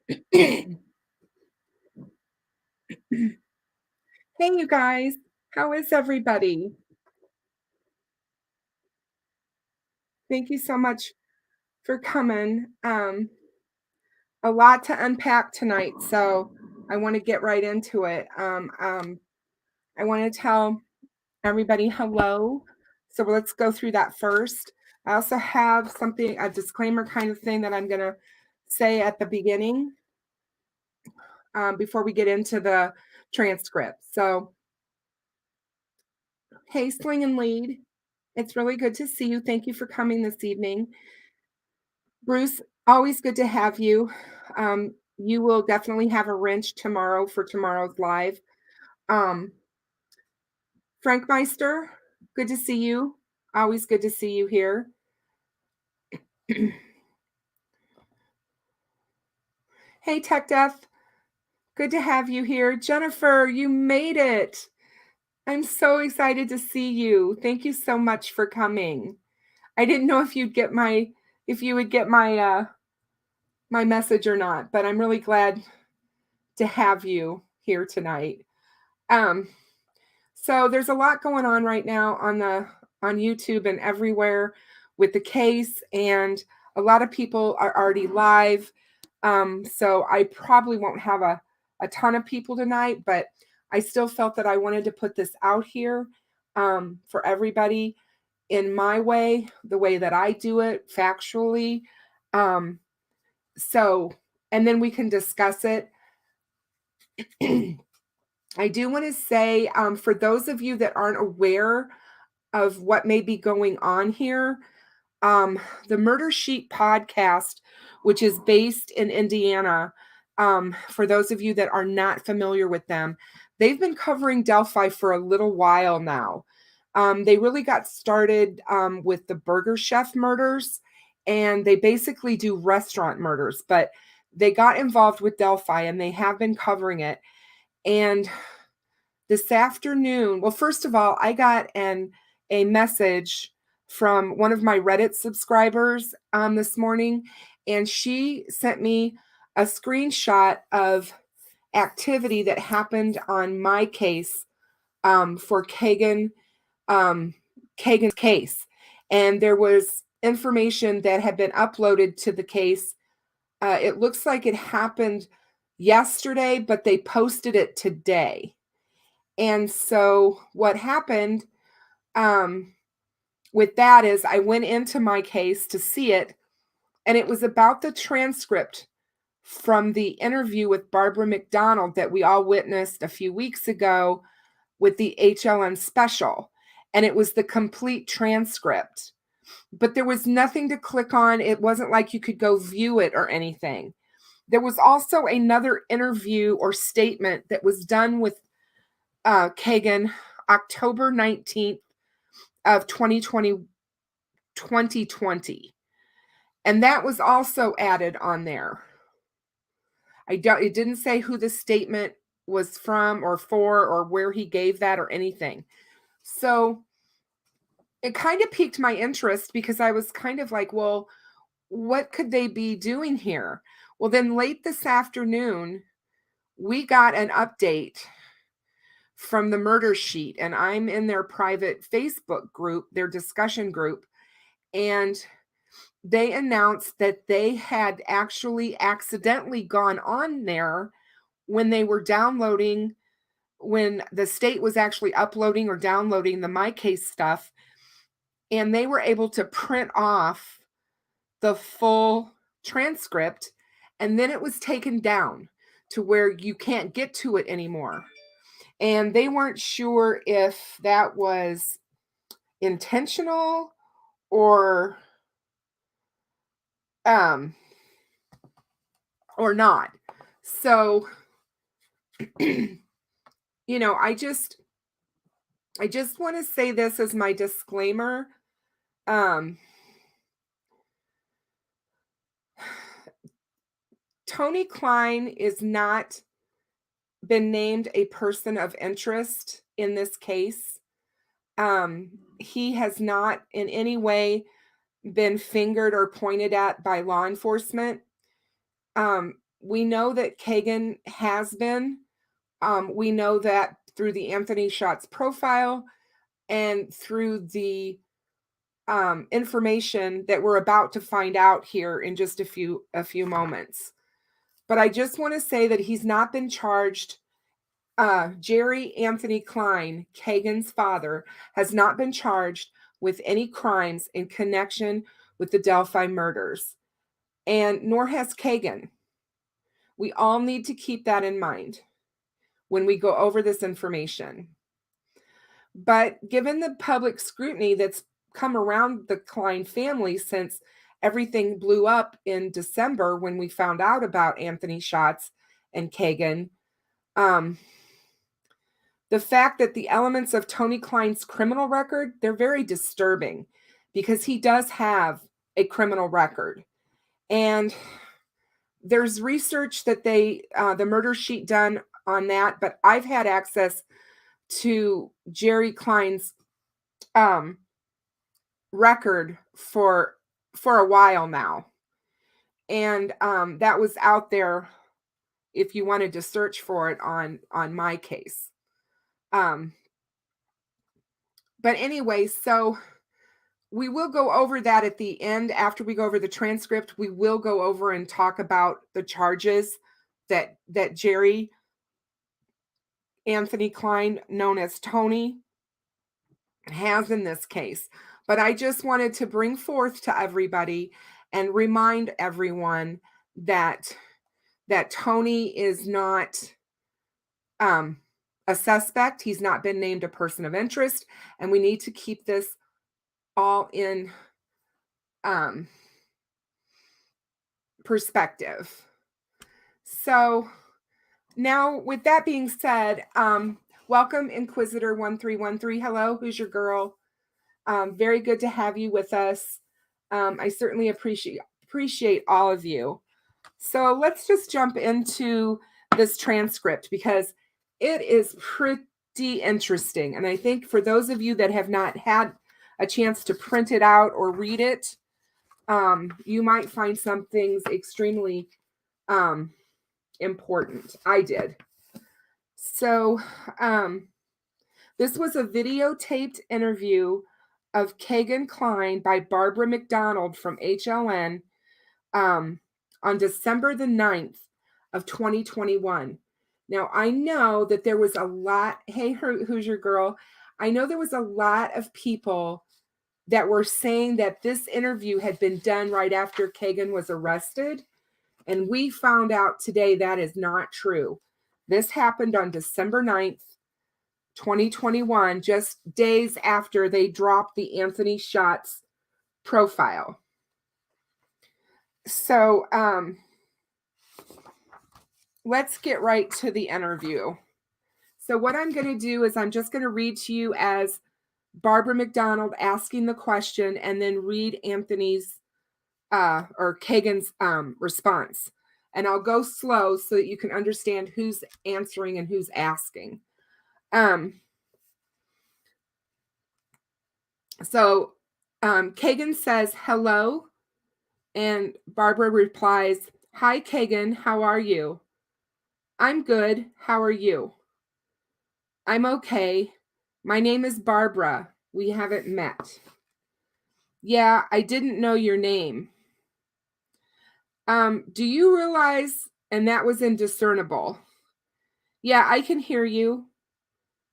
Hey, you guys. How is everybody? Thank you so much for coming. A lot to unpack tonight, so I want to get right into it. I want to tell everybody hello. So let's go through that first. I also have something, a disclaimer kind of thing that I'm going to say at the beginning before we get into the transcript. So, hey, Sling and Lead. It's really good to see you. Thank you for coming this evening. Bruce, always good to have you. You will definitely have a wrench tomorrow for tomorrow's live. Um, Frank Meister, good to see you. Always good to see you here. Hey, Tech Death, good to have you here. Jennifer, you made it. I'm so excited to see you. Thank you so much for coming. I didn't know if you would get my message or not, but I'm really glad to have you here tonight. Um, So there's a lot going on right now on YouTube and everywhere with the case, and a lot of people are already live. So I probably won't have a ton of people tonight, but I still felt that I wanted to put this out here for everybody in my way, the way that I do it factually. Um, so, and then we can discuss it. I do want to say, for those of you that aren't aware of what may be going on here, the Murder Sheet podcast, which is based in Indiana, for those of you that are not familiar with them, they've been covering Delphi for a little while now. They really got started with the Burger Chef murders, and they basically do restaurant murders, but they got involved with Delphi and they have been covering it. And this afternoon, well, first of all, I got a message from one of my Reddit subscribers this morning, and she sent me a screenshot of activity that happened on my case for Kagan's case. And there was information that had been uploaded to the case. It looks like it happened yesterday, but they posted it today. And so what happened with that is I went into my case to see it, and it was about the transcript from the interview with Barbara McDonald that we all witnessed a few weeks ago with the HLN special. And it was the complete transcript. But there was nothing to click on. It wasn't like you could go view it or anything. There was also another interview or statement that was done with Kagan October 19th of 2020. And that was also added on there. It didn't say who the statement was from or for or where he gave that or anything. So it kind of piqued my interest because I was kind of like, well, what could they be doing here? Well, then late this afternoon, we got an update from the Murder Sheet, and I'm in their private Facebook group, their discussion group, and they announced that they had actually accidentally gone on there when they were downloading, when the state was actually uploading or downloading the My Case stuff, and they were able to print off the full transcript, and then it was taken down to where you can't get to it anymore. And they weren't sure if that was intentional or um or not. So I just want to say this as my disclaimer. Tony Klein is not been named a person of interest in this case. He has not in any way been fingered or pointed at by law enforcement. We know that Kagan has been. We know that through the Anthony Schatz profile and through the information that we're about to find out here in just a few moments. But I just want to say that he's not been charged. Jerry Anthony Klein, Kagan's father, has not been charged with any crimes in connection with the Delphi murders, and nor has Kagan. We all need to keep that in mind when we go over this information. But given the public scrutiny that's come around the Klein family since everything blew up in December when we found out about Anthony Schatz and Kagan, the fact that the elements of Tony Klein's criminal record, they're very disturbing because he does have a criminal record. And there's research that the murder sheet done on that, but I've had access to Jerry Klein's record for a while now. And that was out there if you wanted to search for it on my case. But anyway, so we will go over that at the end. After we go over the transcript, we will go over and talk about the charges that Jerry Anthony Klein, known as Tony, has in this case. But I just wanted to bring forth to everybody and remind everyone that Tony is not a suspect. He's not been named a person of interest, and we need to keep this all in perspective. So now, with that being said, welcome Inquisitor 1313. Hello, who's your girl? Very good to have you with us. I certainly appreciate all of you. So let's just jump into this transcript because it is pretty interesting. And I think for those of you that have not had a chance to print it out or read it, you might find some things extremely important. I did. So this was a videotaped interview of Kagan Klein by Barbara McDonald from HLN on December the 9th of 2021. Now, I know that there was a lot, hey, who's your girl? I know there was a lot of people that were saying that this interview had been done right after Kagan was arrested. And we found out today that is not true. This happened on December 9th, 2021, just days after they dropped the Anthony Schatz profile. So let's get right to the interview. So what I'm going to do is I'm just going to read to you as Barbara McDonald asking the question and then read Anthony's or Kagan's response. And I'll go slow so that you can understand who's answering and who's asking. So Kagan says, hello. And Barbara replies, hi, Kagan, how are you? I'm good. How are you? I'm okay. My name is Barbara. We haven't met. Yeah, I didn't know your name. Do you realize, and that was indiscernible. Yeah, I can hear you.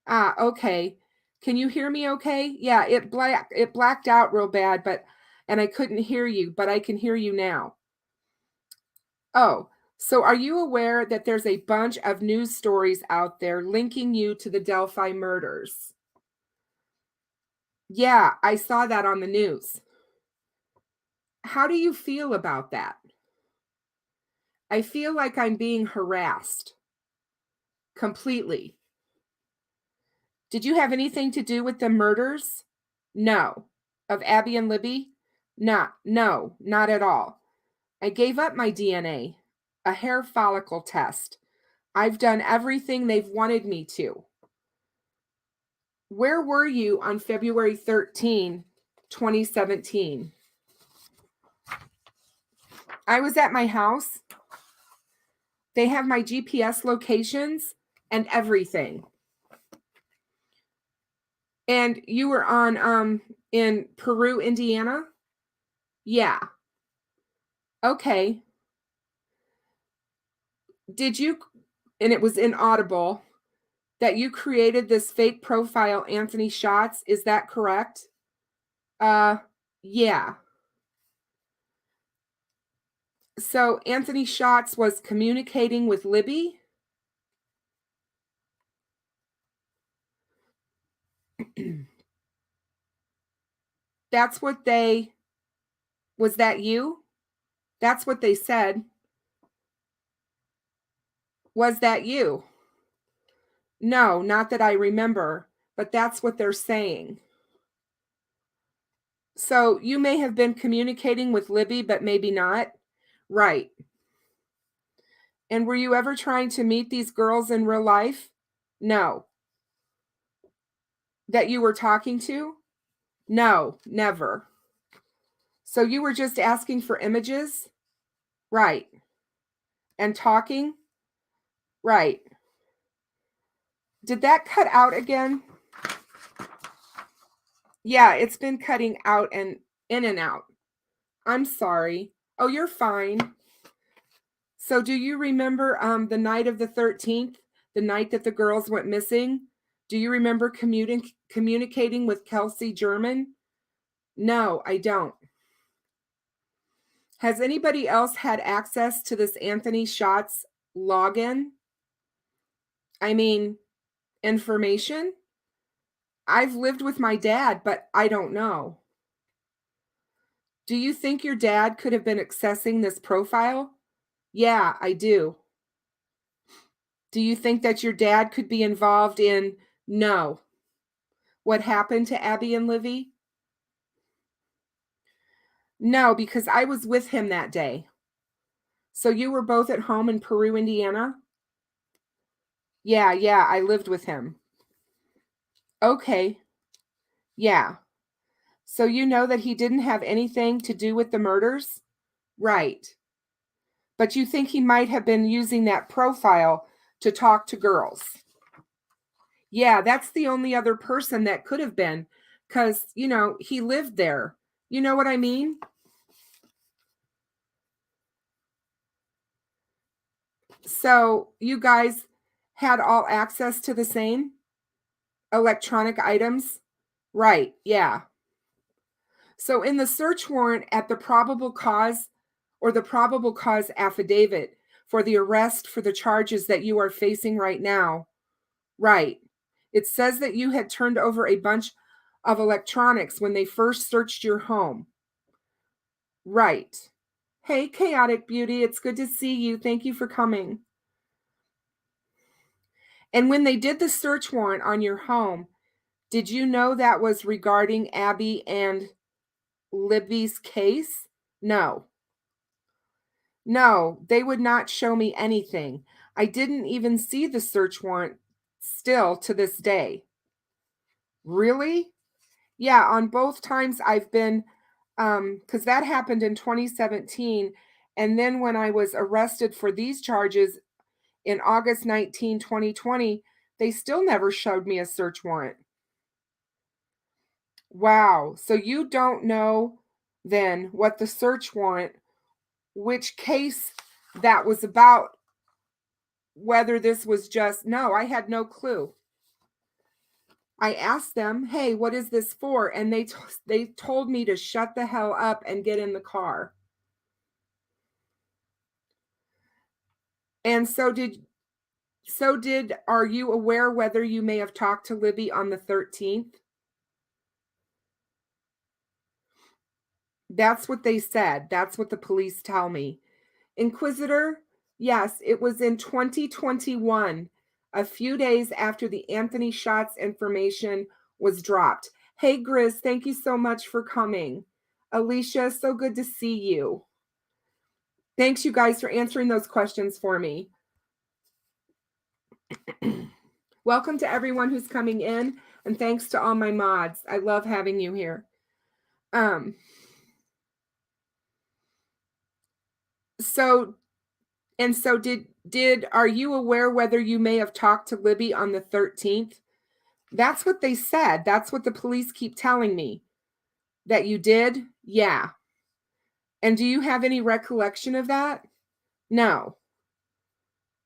Okay. Can you hear me okay? Yeah, it blacked out real bad, and I couldn't hear you, but I can hear you now. Oh, so are you aware that there's a bunch of news stories out there linking you to the Delphi murders? Yeah, I saw that on the news. How do you feel about that? I feel like I'm being harassed. Completely. Did you have anything to do with the murders? No. Of Abby and Libby? No, not at all. I gave up my DNA, a hair follicle test. I've done everything they've wanted me to. Where were you on February 13, 2017? I was at my house. They have my GPS locations and everything. And you were on in Peru, Indiana? Yeah. Okay. Did you, and it was inaudible, that you created this fake profile, Anthony Schatz? Is that correct? Yeah. So Anthony Schatz was communicating with Libby? That's what they, was that you? That's what they said. Was that you? No, not that I remember, but that's what they're saying. So you may have been communicating with Libby, but maybe not. Right. And were you ever trying to meet these girls in real life? No. That you were talking to? No, never. So you were just asking for images? Right. And talking? Right. Did that cut out again? Yeah, it's been cutting out and in and out. I'm sorry. Oh, you're fine. So do you remember the night of the 13th, the night that the girls went missing? Do you remember communicating with Kelsey German? No, I don't. Has anybody else had access to this Anthony Schatz login? I mean, information? I've lived with my dad, but I don't know. Do you think your dad could have been accessing this profile? Yeah, I do. Do you think that your dad could be involved in no? What happened to Abby and Livy? No, because I was with him that day. So you were both at home in Peru, Indiana? Yeah, I lived with him. Okay. Yeah. So you know that he didn't have anything to do with the murders? Right. But you think he might have been using that profile to talk to girls? Yeah, that's the only other person that could have been, because, he lived there. You know what I mean? So you guys had all access to the same electronic items? Right, yeah. So in the search warrant at the probable cause or the probable cause affidavit for the arrest for the charges that you are facing right now, right, it says that you had turned over a bunch of electronics when they first searched your home. Right. Hey, Chaotic Beauty, it's good to see you. Thank you for coming. And when they did the search warrant on your home, did you know that was regarding Abby and Libby's case? No. No, they would not show me anything. I didn't even see the search warrant still to this day. Really? Yeah, on both times I've been, because that happened in 2017. And then when I was arrested for these charges in August 19, 2020, they still never showed me a search warrant. Wow. So you don't know then what the search warrant, which case that was about, whether this was just, no, I had no clue. I asked them, hey, what is this for? And they told me to shut the hell up and get in the car. And are you aware whether you may have talked to Libby on the 13th? That's what they said. That's what the police tell me. Inquisitor, yes, it was in 2021, a few days after the Anthony Schatz information was dropped. Hey, Grizz, thank you so much for coming. Alicia, so good to see you. Thanks, you guys, for answering those questions for me. Welcome to everyone who's coming in, and thanks to all my mods. I love having you here. So did Are you aware whether you may have talked to Libby on the 13th? That's what they said. That's what the police keep telling me. That you did? Yeah. And do you have any recollection of that? No,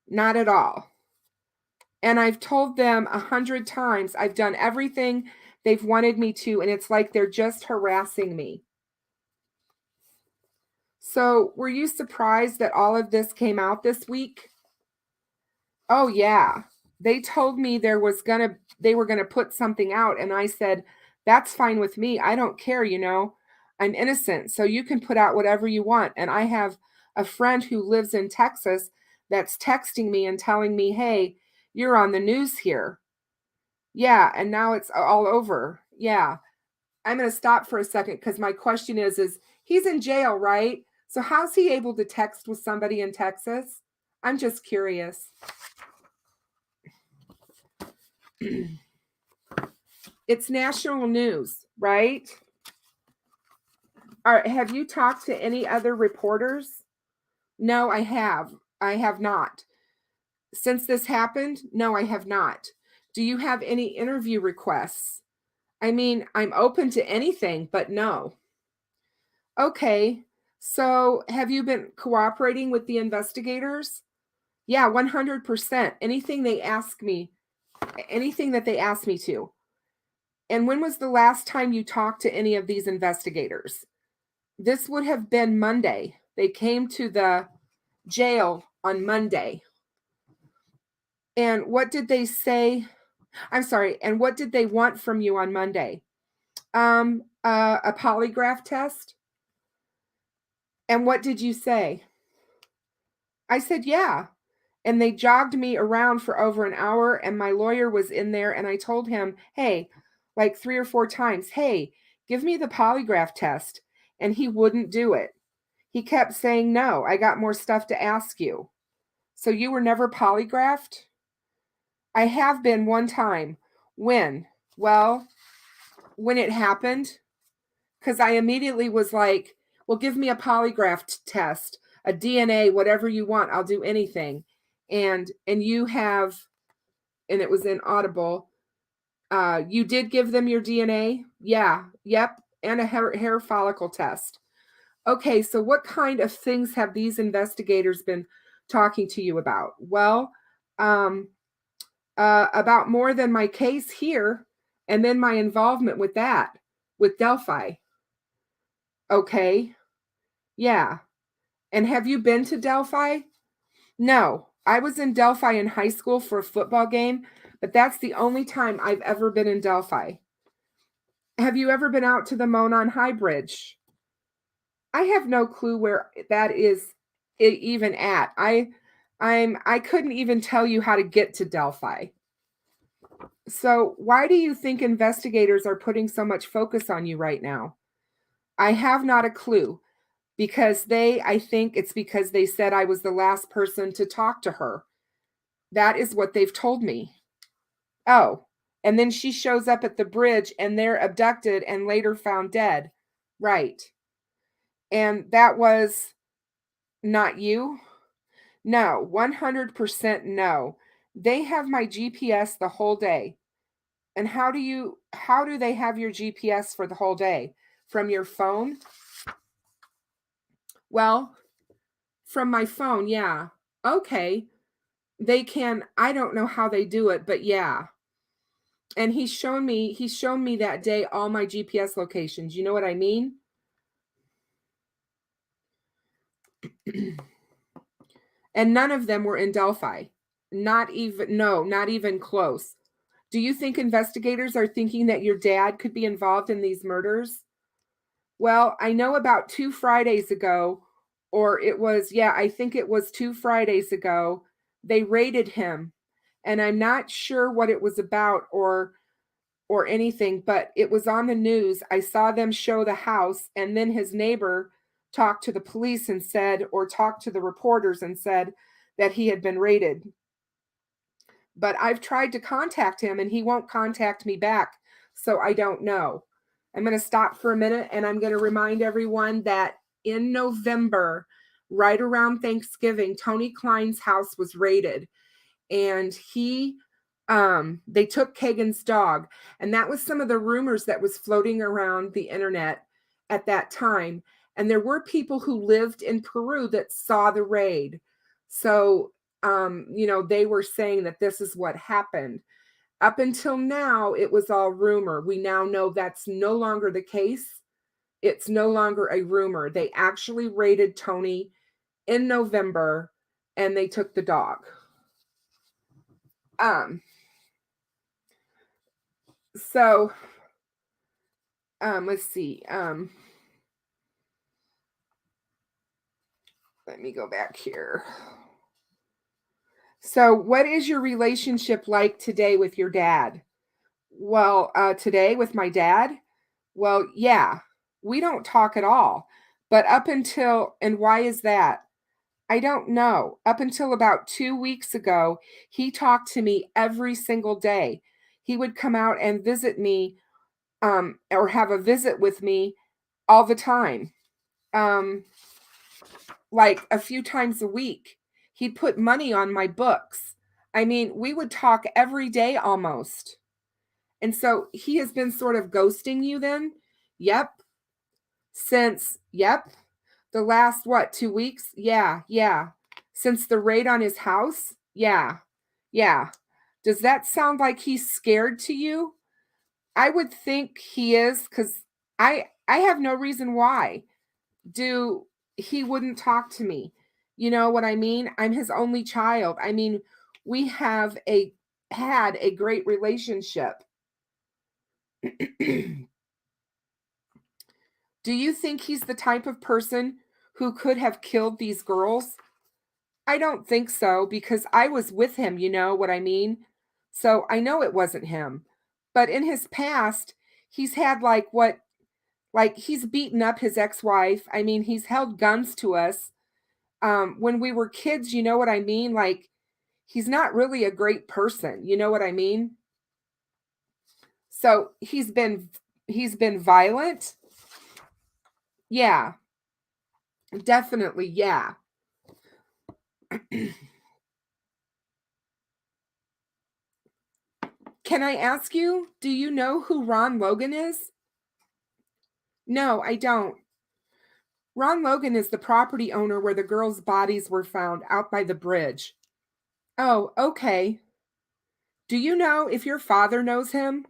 not at all. And I've told them 100 times, I've done everything they've wanted me to, and it's like they're just harassing me. So were you surprised that all of this came out this week? Oh yeah. They told me they were going to put something out, and I said, that's fine with me. I don't care, I'm innocent, so you can put out whatever you want. And I have a friend who lives in Texas that's texting me and telling me, hey, you're on the news here. Yeah, and now it's all over. Yeah. I'm going to stop for a second because my question is he's in jail, right? So how's he able to text with somebody in Texas? I'm just curious. It's national news, right? Have you talked to any other reporters? No, I have. I have not. Since this happened? No, I have not. Do you have any interview requests? I mean, I'm open to anything, but no. Okay. So have you been cooperating with the investigators? Yeah, 100%. Anything that they ask me to. And when was the last time you talked to any of these investigators? This would have been Monday. They came to the jail on Monday. And what did they say? I'm sorry. And what did they want from you on Monday? A polygraph test? And what did you say? I said, yeah. And they jogged me around for over an hour, and my lawyer was in there, and I told him, hey, like 3 or 4 times, hey, give me the polygraph test. And he wouldn't do it. He kept saying, no, I got more stuff to ask you. So you were never polygraphed? I have been one time. When? Well, when it happened, because I immediately was like, well, give me a polygraph test, a DNA, whatever you want. I'll do anything. And you have, and it was inaudible. You did give them your DNA? Yeah. Yep. And a hair follicle test. Okay. So what kind of things have these investigators been talking to you about? Well, about more than my case here, and then my involvement with Delphi. Okay. Yeah. And have you been to Delphi? No. I was in Delphi in high school for a football game, but that's the only time I've ever been in Delphi. Have you ever been out to the Monon High Bridge? I have no clue where that is even at. I couldn't even tell you how to get to Delphi. So why do you think investigators are putting so much focus on you right now? I have not a clue. I think it's because they said I was the last person to talk to her. That is what they've told me. Oh, and then she shows up at the bridge and they're abducted and later found dead. Right. And that was not you? No, 100% no. They have my GPS the whole day. And how do they have your GPS for the whole day? From your phone? Well, from my phone, yeah. Okay. I don't know how they do it, but yeah. And he's shown me that day all my GPS locations. You know what I mean? And none of them were in Delphi. Not even close. Do you think investigators are thinking that your dad could be involved in these murders? Well, I know about 2 Fridays ago, I think it was 2 Fridays ago, they raided him. And I'm not sure what it was about or anything, but it was on the news. I saw them show the house, and then his neighbor talked to the police and talked to the reporters and said that he had been raided. But I've tried to contact him and he won't contact me back, so I don't know. I'm going to stop for a minute and I'm going to remind everyone that in November, right around Thanksgiving, Tony Klein's house was raided, and they took Kagan's dog, and that was some of the rumors that was floating around the internet at that time. And there were people who lived in Peru that saw the raid. So, they were saying that this is what happened. Up until now, it was all rumor. We now know that's no longer the case. It's no longer a rumor. They actually raided Tony in November, and they took the dog. So, let's see. Let me go back here. So, what is your relationship like today with your dad? Well, today with my dad? Well, yeah, we don't talk at all. But and why is that? I don't know. Up until about 2 weeks ago, he talked to me every single day. He would come out and visit me, or have a visit with me all the time. Like a few times a week. He'd put money on my books. I mean, we would talk every day almost. And so he has been sort of ghosting you then? Yep. Yep. The last, 2 weeks? Yeah. Since the raid on his house? Yeah. Does that sound like he's scared to you? I would think he is, because I have no reason why he wouldn't talk to me. You know what I mean? I'm his only child. I mean, we had a great relationship. Do you think he's the type of person who could have killed these girls? I don't think so, because I was with him, you know what I mean? So I know it wasn't him. But in his past, he's had he's beaten up his ex-wife. I mean, he's held guns to us. When we were kids, you know what I mean? Like, he's not really a great person, you know what I mean? So he's been violent. Yeah, definitely. Yeah. Can I ask you, do you know who Ron Logan is? No, I don't. Ron Logan is the property owner where the girls' bodies were found out by the bridge. Oh, okay. Do you know if your father knows him?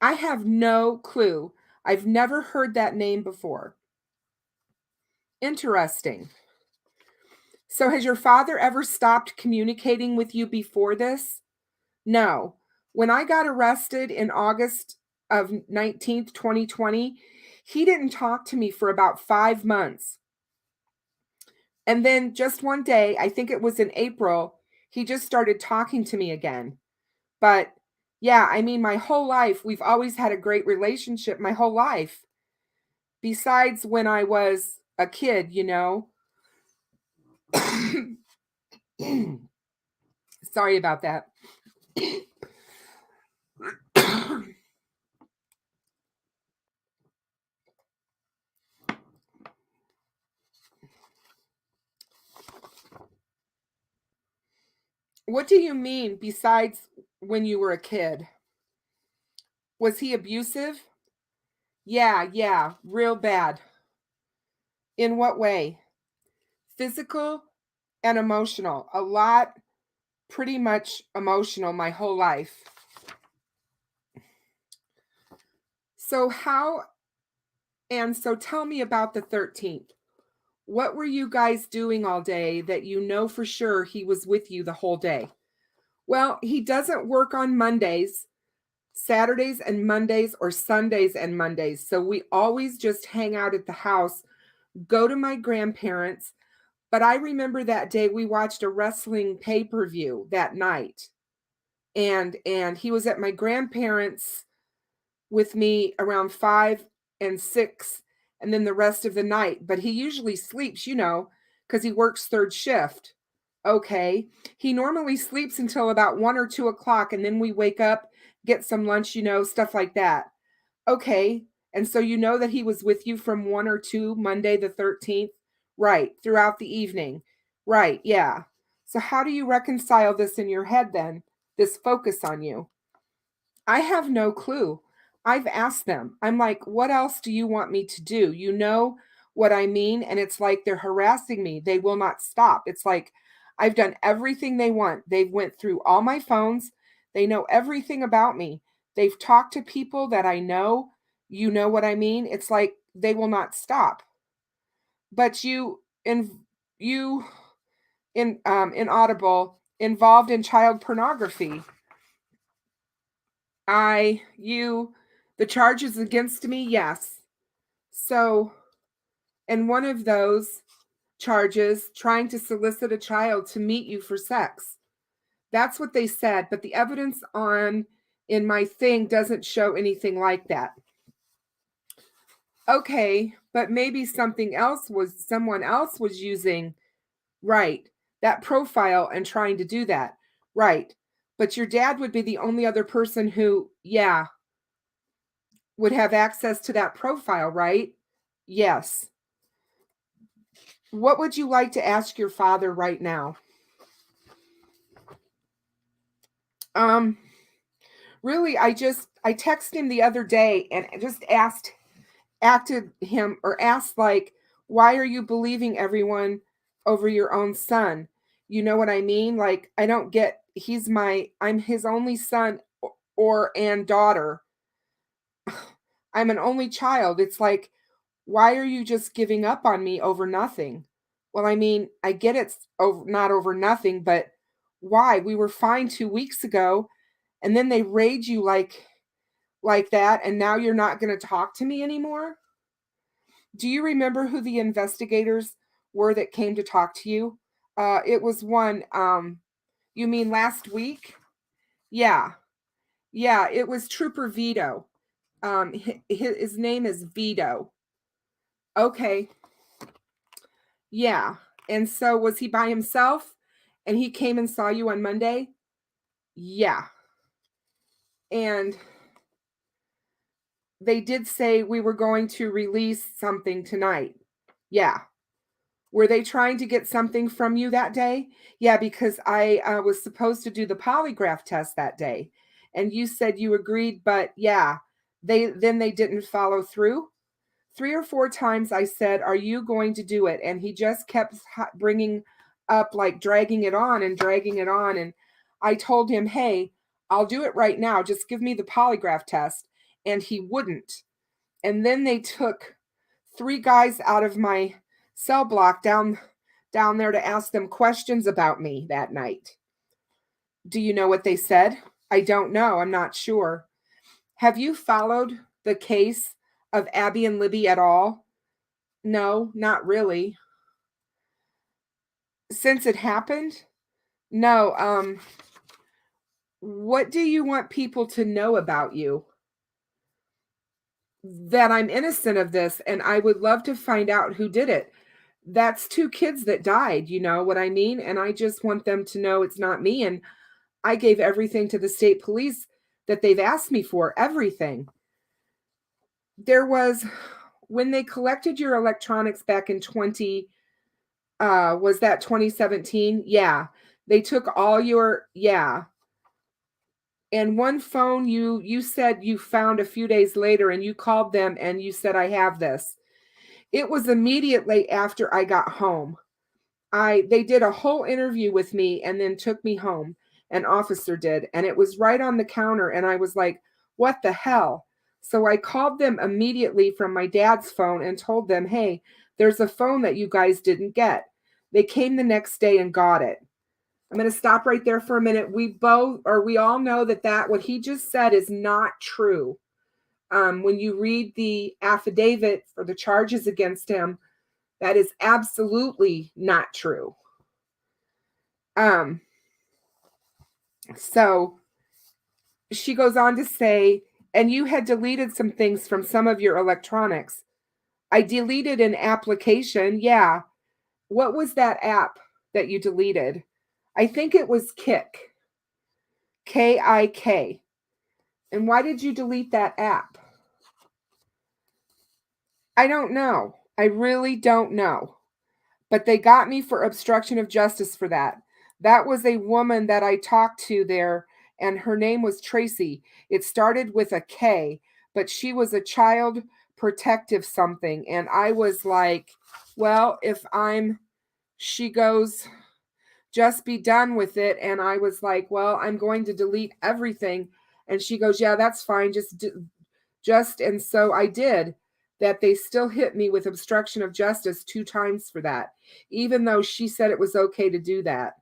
I have no clue. I've never heard that name before. Interesting. So has your father ever stopped communicating with you before this? No. When I got arrested in August of 19th, 2020, he didn't talk to me for about 5 months. And then just one day, I think it was in April, he just started talking to me again. But yeah, I mean, my whole life, we've always had a great relationship my whole life. Besides when I was a kid, you know. Sorry about that. What do you mean besides when you were a kid? Was he abusive? Yeah, real bad. In what way? Physical and emotional. A lot, pretty much emotional my whole life. So tell me about the 13th. What were you guys doing all day that you know for sure he was with you the whole day? Well, he doesn't work on Mondays, Saturdays and Mondays, or Sundays and Mondays. So we always just hang out at the house, go to my grandparents. But I remember that day we watched a wrestling pay-per-view that night. And he was at my grandparents' with me around 5 and 6, and then the rest of the night. But he usually sleeps, because he works third shift. Okay. He normally sleeps until about 1 or 2 o'clock, and then we wake up, get some lunch, stuff like that. Okay. And so you know that he was with you from 1 or 2, Monday the 13th, Right. Throughout the evening. Right. Yeah. So how do you reconcile this in your head then? This focus on you? I have no clue. I've asked them. I'm like, what else do you want me to do? You know what I mean? And it's like they're harassing me. They will not stop. It's like I've done everything they want. They've went through all my phones. They know everything about me. They've talked to people that I know. You know what I mean? It's like they will not stop. But you in Audible involved in child pornography. The charges against me, yes. So, and one of those charges, trying to solicit a child to meet you for sex. That's what they said, but the evidence on in my thing doesn't show anything like that. Okay, but maybe someone else was using, right, that profile and trying to do that. Right. But your dad would be the only other person who, yeah, would have access to that profile, right? Yes. What would you like to ask your father right now? Um, really, I texted him the other day and just asked like, why are you believing everyone over your own son? You know what I mean? Like, I don't get, I'm his only son or and daughter. I'm an only child. It's like, why are you just giving up on me over nothing? Well, I mean, I get it's not over nothing, but why? We were fine 2 weeks ago, and then they raid you like that, and now you're not going to talk to me anymore? Do you remember who the investigators were that came to talk to you? It was one. You mean last week? Yeah, yeah. It was Trooper Vito. His name is Vito. Okay. Yeah. And so was he by himself? And he came and saw you on Monday? Yeah. And they did say we were going to release something tonight. Yeah. Were they trying to get something from you that day? Yeah, because I was supposed to do the polygraph test that day. And you said you agreed, but yeah, they didn't follow through. 3 or 4 times I said, "Are you going to do it?" And he just kept bringing up, like dragging it on and dragging it on. And I told him, "Hey, I'll do it right now. Just give me the polygraph test." And he wouldn't. And then they took 3 guys out of my cell block down there to ask them questions about me that night. Do you know what they said? I don't know. I'm not sure. Have you followed the case of Abby and Libby at all? No, not really. Since it happened? No, what do you want people to know about you? That I'm innocent of this, and I would love to find out who did it. That's 2 kids that died, you know what I mean? And I just want them to know it's not me, and I gave everything to the state police that they've asked me for, everything. There was when they collected your electronics back in was that 2017? Yeah. They took all your, yeah. And one phone you said you found a few days later, and you called them and you said, I have this. It was immediately after I got home. They did a whole interview with me and then took me home. An officer did, and it was right on the counter, and I was like, what the hell? So I called them immediately from my dad's phone and told them, hey, there's a phone that you guys didn't get. They came the next day and got it. I'm going to stop right there for a minute. We all know that what he just said is not true. When you read the affidavit for the charges against him, that is absolutely not true. So she goes on to say, and you had deleted some things from some of your electronics. I deleted an application. Yeah. What was that app that you deleted? I think it was KIK. KIK. And why did you delete that app? I don't know. I really don't know. But they got me for obstruction of justice for that. That was a woman that I talked to there, and her name was Tracy. It started with a K, but she was a child protective something. And I was like, well, she goes, just be done with it. And I was like, well, I'm going to delete everything. And she goes, yeah, that's fine. And so I did. That they still hit me with obstruction of justice 2 times for that, even though she said it was okay to do that.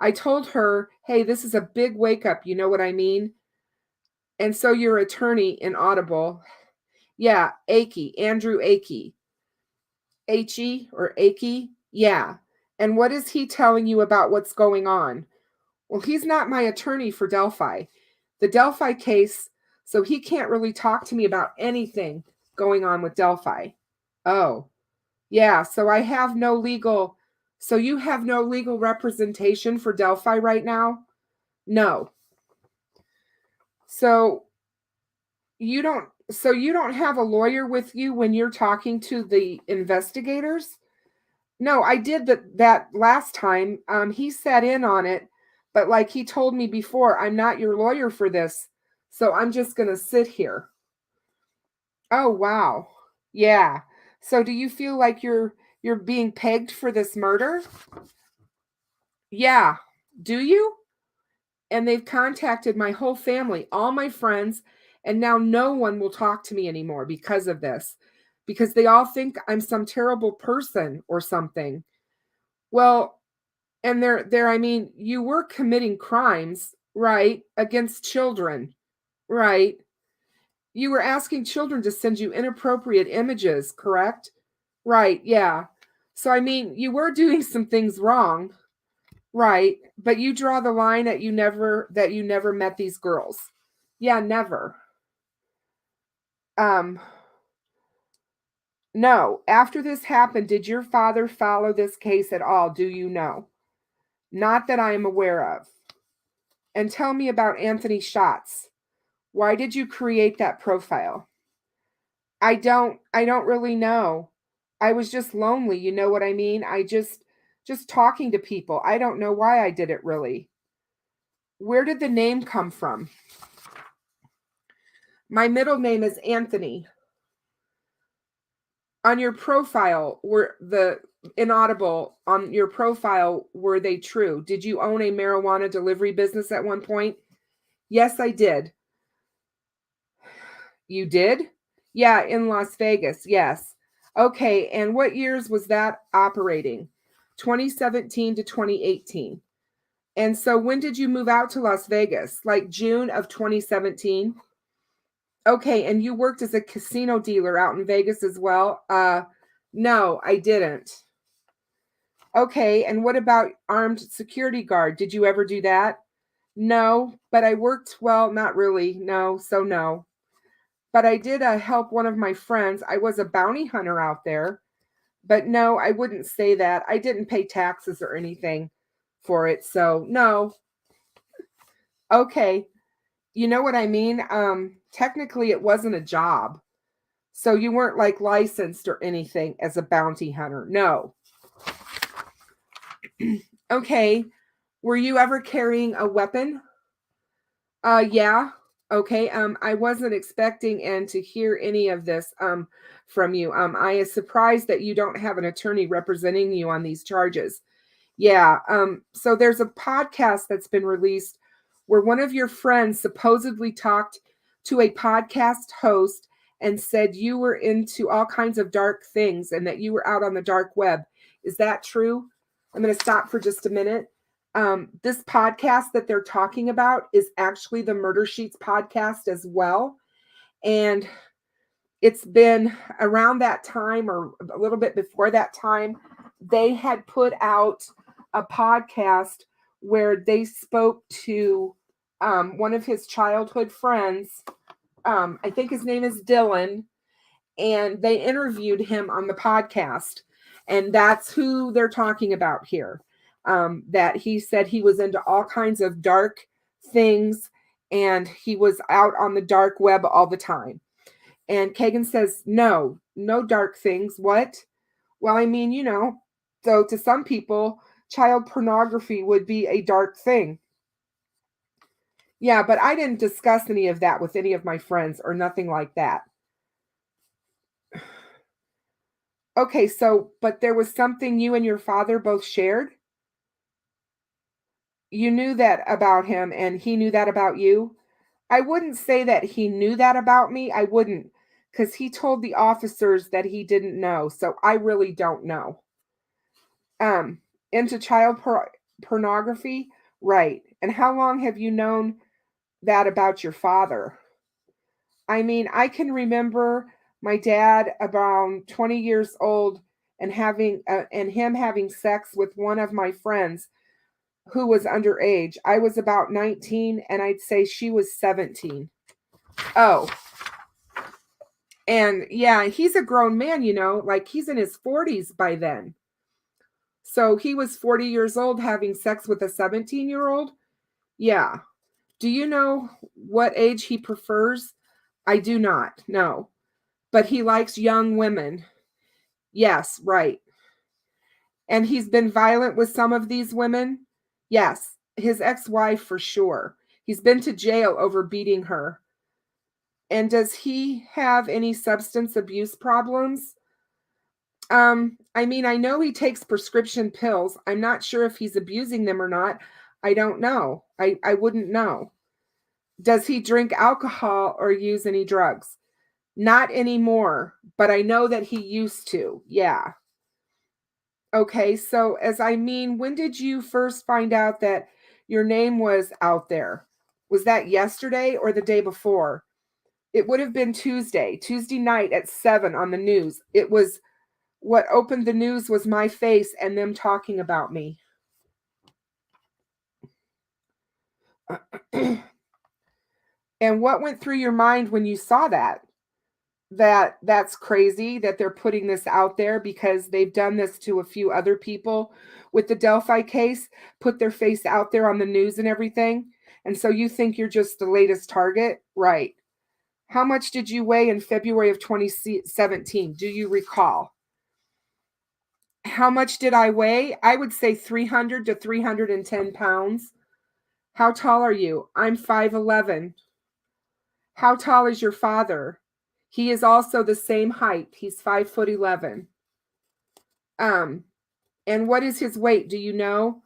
I told her, hey, this is a big wake up. You know what I mean? And so your attorney in Audible, yeah, Akey, Andrew Akey. H-E or Akey? Yeah. And what is he telling you about what's going on? Well, he's not my attorney for Delphi. The Delphi case, so he can't really talk to me about anything going on with Delphi. Oh, yeah. So you have no legal representation for Delphi right now? No. So you don't have a lawyer with you when you're talking to the investigators? No, I did that last time. He sat in on it, but like he told me before, I'm not your lawyer for this, so I'm just going to sit here. Oh, wow. Yeah. So do you feel like you're being pegged for this murder? Yeah. Do you? And they've contacted my whole family, all my friends, and now no one will talk to me anymore because of this, because they all think I'm some terrible person or something. Well, and I mean, you were committing crimes, right, against children, right? You were asking children to send you inappropriate images, correct? Right, yeah. So, I mean, you were doing some things wrong, right? But you draw the line at you never met these girls. Yeah, never. No. After this happened, did your father follow this case at all? Do you know? Not that I am aware of. And tell me about Anthony Schatz. Why did you create that profile? I don't really know. I was just lonely, you know what I mean? I just talking to people. I don't know why I did it really. Where did the name come from? My middle name is Anthony. On your profile, were the inaudible on your profile, were they true? Did you own a marijuana delivery business at one point? Yes, I did. You did? Yeah, in Las Vegas. Yes. Okay, and what years was that operating? 2017 to 2018. And so when did you move out to Las Vegas? Like June of 2017? Okay, and you worked as a casino dealer out in Vegas as well? No, I didn't. Okay, and what about armed security guard? Did you ever do that? No, but I worked, well, not really. No, so no. But I did help one of my friends. I was a bounty hunter out there. But no, I wouldn't say that. I didn't pay taxes or anything for it. So no. Okay. You know what I mean? Technically it wasn't a job. So you weren't like licensed or anything as a bounty hunter. No. Okay. Were you ever carrying a weapon? Yeah. Okay. I wasn't expecting and to hear any of this from you. I am surprised that you don't have an attorney representing you on these charges. Yeah. So there's a podcast that's been released where one of your friends supposedly talked to a podcast host and said you were into all kinds of dark things and that you were out on the dark web. Is that true? I'm going to stop for just a minute. This podcast that they're talking about is actually the Murder Sheets podcast as well. And it's been around that time or a little bit before that time, they had put out a podcast where they spoke to one of his childhood friends. I think his name is Dylan, and they interviewed him on the podcast. And that's who they're talking about here. That he said he was into all kinds of dark things and he was out on the dark web all the time. And Kagan says, no dark things. What? Well, I mean, so to some people, child pornography would be a dark thing. Yeah, but I didn't discuss any of that with any of my friends or nothing like that. Okay, so, but there was something you and your father both shared? You knew that about him and he knew that about you? I wouldn't say that he knew that about me. I wouldn't, because he told the officers that he didn't know. So I really don't know. Um, into pornography? Right. And how long have you known that about your father? I mean, I can remember my dad around 20 years old and him having sex with one of my friends who was underage. I was about 19 and I'd say she was 17. Oh, and yeah, he's a grown man, like he's in his 40s by then. So he was 40 years old having sex with a 17-year-old? Yeah. Do you know what age he prefers? I do not, no. But he likes young women. Yes, right. And he's been violent with some of these women? Yes, his ex-wife for sure. He's been to jail over beating her. And does he have any substance abuse problems? I mean, I know he takes prescription pills. I'm not sure if he's abusing them or not. I don't know. I wouldn't know. Does he drink alcohol or use any drugs? Not anymore, but I know that he used to. Yeah. Okay, so when did you first find out that your name was out there? Was that yesterday or the day before? It would have been Tuesday night at 7 on the news. It was what opened the news was my face and them talking about me. And what went through your mind when you saw that? That's crazy that they're putting this out there because they've done this to a few other people with the Delphi case, put their face out there on the news and everything. And so you think you're just the latest target? Right. How much did you weigh in February of 2017? Do you recall? How much did I weigh? I would say 300 to 310 pounds. How tall are you? I'm 5'11". How tall is your father? He is also the same height. He's 5'11". Um, and what is his weight? Do you know?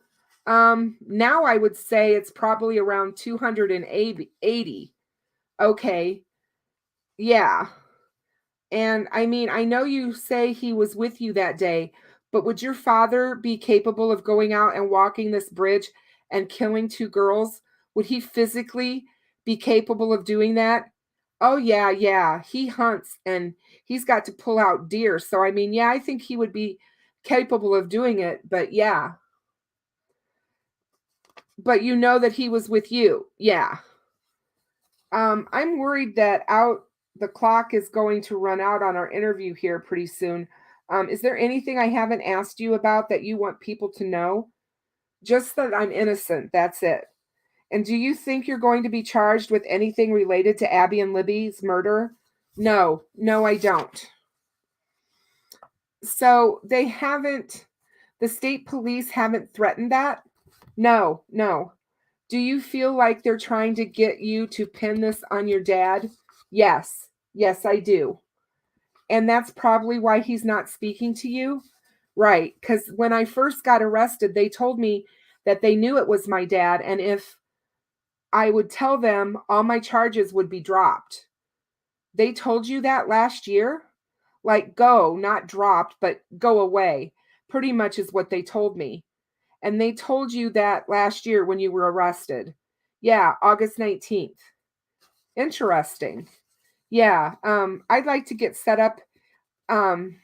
Now I would say it's probably around 280. Okay. Yeah. And I mean, I know you say he was with you that day, but would your father be capable of going out and walking this bridge and killing two girls? Would he physically be capable of doing that? Oh, yeah, yeah. He hunts and he's got to pull out deer. So, I mean, yeah, I think he would be capable of doing it, but yeah. But you know that he was with you. Yeah. I'm worried that the clock is going to run out on our interview here pretty soon. Is there anything I haven't asked you about that you want people to know? Just that I'm innocent. That's it. And do you think you're going to be charged with anything related to Abby and Libby's murder? No, I don't. So the state police haven't threatened that? No. Do you feel like they're trying to get you to pin this on your dad? Yes, I do. And that's probably why he's not speaking to you? Right, because when I first got arrested, they told me that they knew it was my dad, and if I would tell them, all my charges would be dropped. They told you that last year? Like, go, not dropped, but go away, pretty much is what they told me. And they told you that last year when you were arrested. Yeah, August 19th. Interesting. Yeah, I'd like to get set up. Um,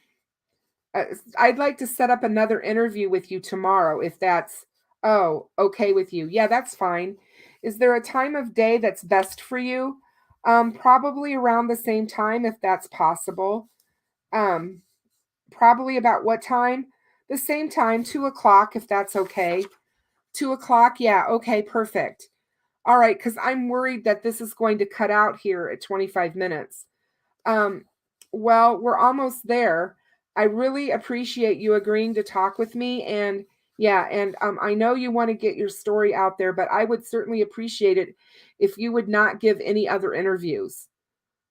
I'd like to set up another interview with you tomorrow if that's, okay with you. Yeah, that's fine. Is there a time of day that's best for you? Probably around the same time if that's possible. Um, Probably about what time? The same time, 2 o'clock, if that's okay. 2 o'clock? Yeah, okay, perfect. All right, because I'm worried that this is going to cut out here at 25 minutes. Um, well, we're almost there. I really appreciate you agreeing to talk with me. And yeah, and I know you want to get your story out there, but I would certainly appreciate it if you would not give any other interviews.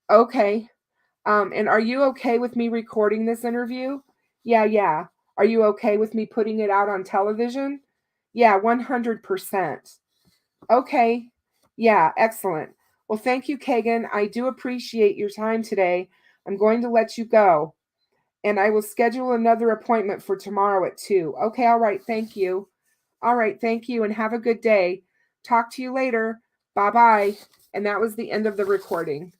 Okay. And are you okay with me recording this interview? Yeah, yeah. Are you okay with me putting it out on television? Yeah, 100%. Okay. Yeah, excellent. Well, thank you, Kagan. I do appreciate your time today. I'm going to let you go, and I will schedule another appointment for tomorrow at 2. Okay, all right. Thank you. All right, thank you, and have a good day. Talk to you later. Bye-bye. And that was the end of the recording.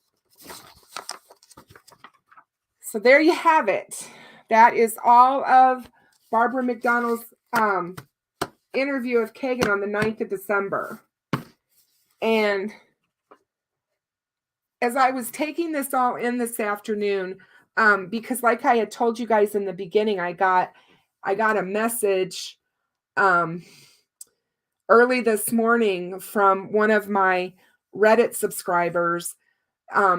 So there you have it. That is all of Barbara McDonald's interview of Kagan on the 9th of December. And as I was taking this all in this afternoon, because like I had told you guys in the beginning, I got a message early this morning from one of my Reddit subscribers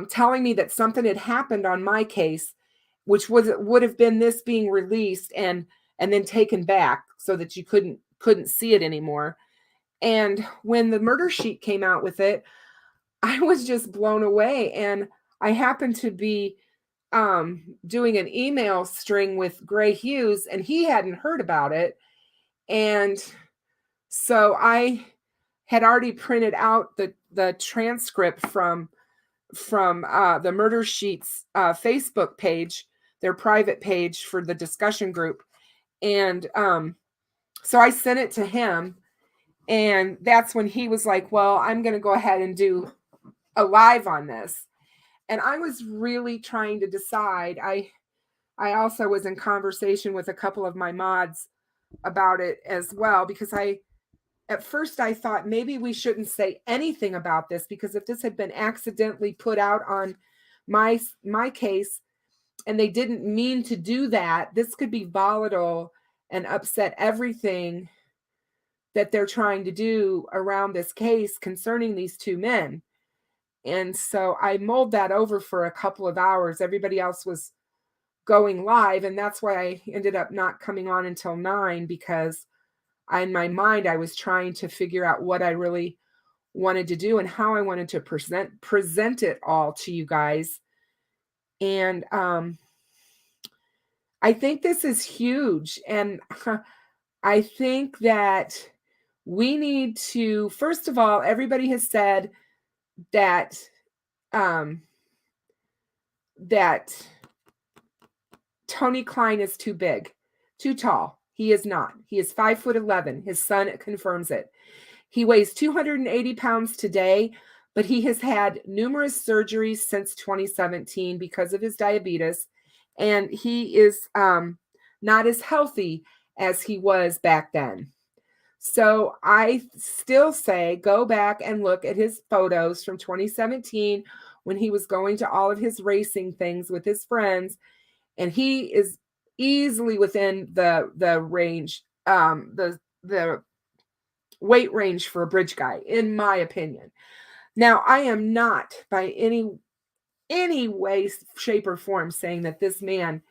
telling me that something had happened on my case, which would have been this being released and then taken back so that you couldn't see it anymore. And when the murder sheet came out with it, I was just blown away. And I happened to be doing an email string with Gray Hughes, and he hadn't heard about it. And so I had already printed out the transcript from the Murder Sheets Facebook page, their private page for the discussion group. And so I sent it to him, and that's when he was like, well, I'm going to go ahead and do a live on this. And I was really trying to decide. I also was in conversation with a couple of my mods about it as well, because at first I thought maybe we shouldn't say anything about this, because if this had been accidentally put out on my case and they didn't mean to do that, this could be volatile and upset everything that they're trying to do around this case concerning these two men. And so I mulled that over for a couple of hours. Everybody else was going live, and that's why I ended up not coming on until 9, because in my mind I was trying to figure out what I really wanted to do and how I wanted to present it all to you guys. And I think this is huge, and I think that we need to, first of all, everybody has said that that Tony Klein is too big, too tall. He is not. He is 5'11". His son confirms it. He weighs 280 pounds today, but he has had numerous surgeries since 2017 because of his diabetes, and he is not as healthy as he was back then. So I still say go back and look at his photos from 2017 when he was going to all of his racing things with his friends, and he is easily within the range, the weight range for a bridge guy, in my opinion. Now, I am not by any way, shape, or form saying that this man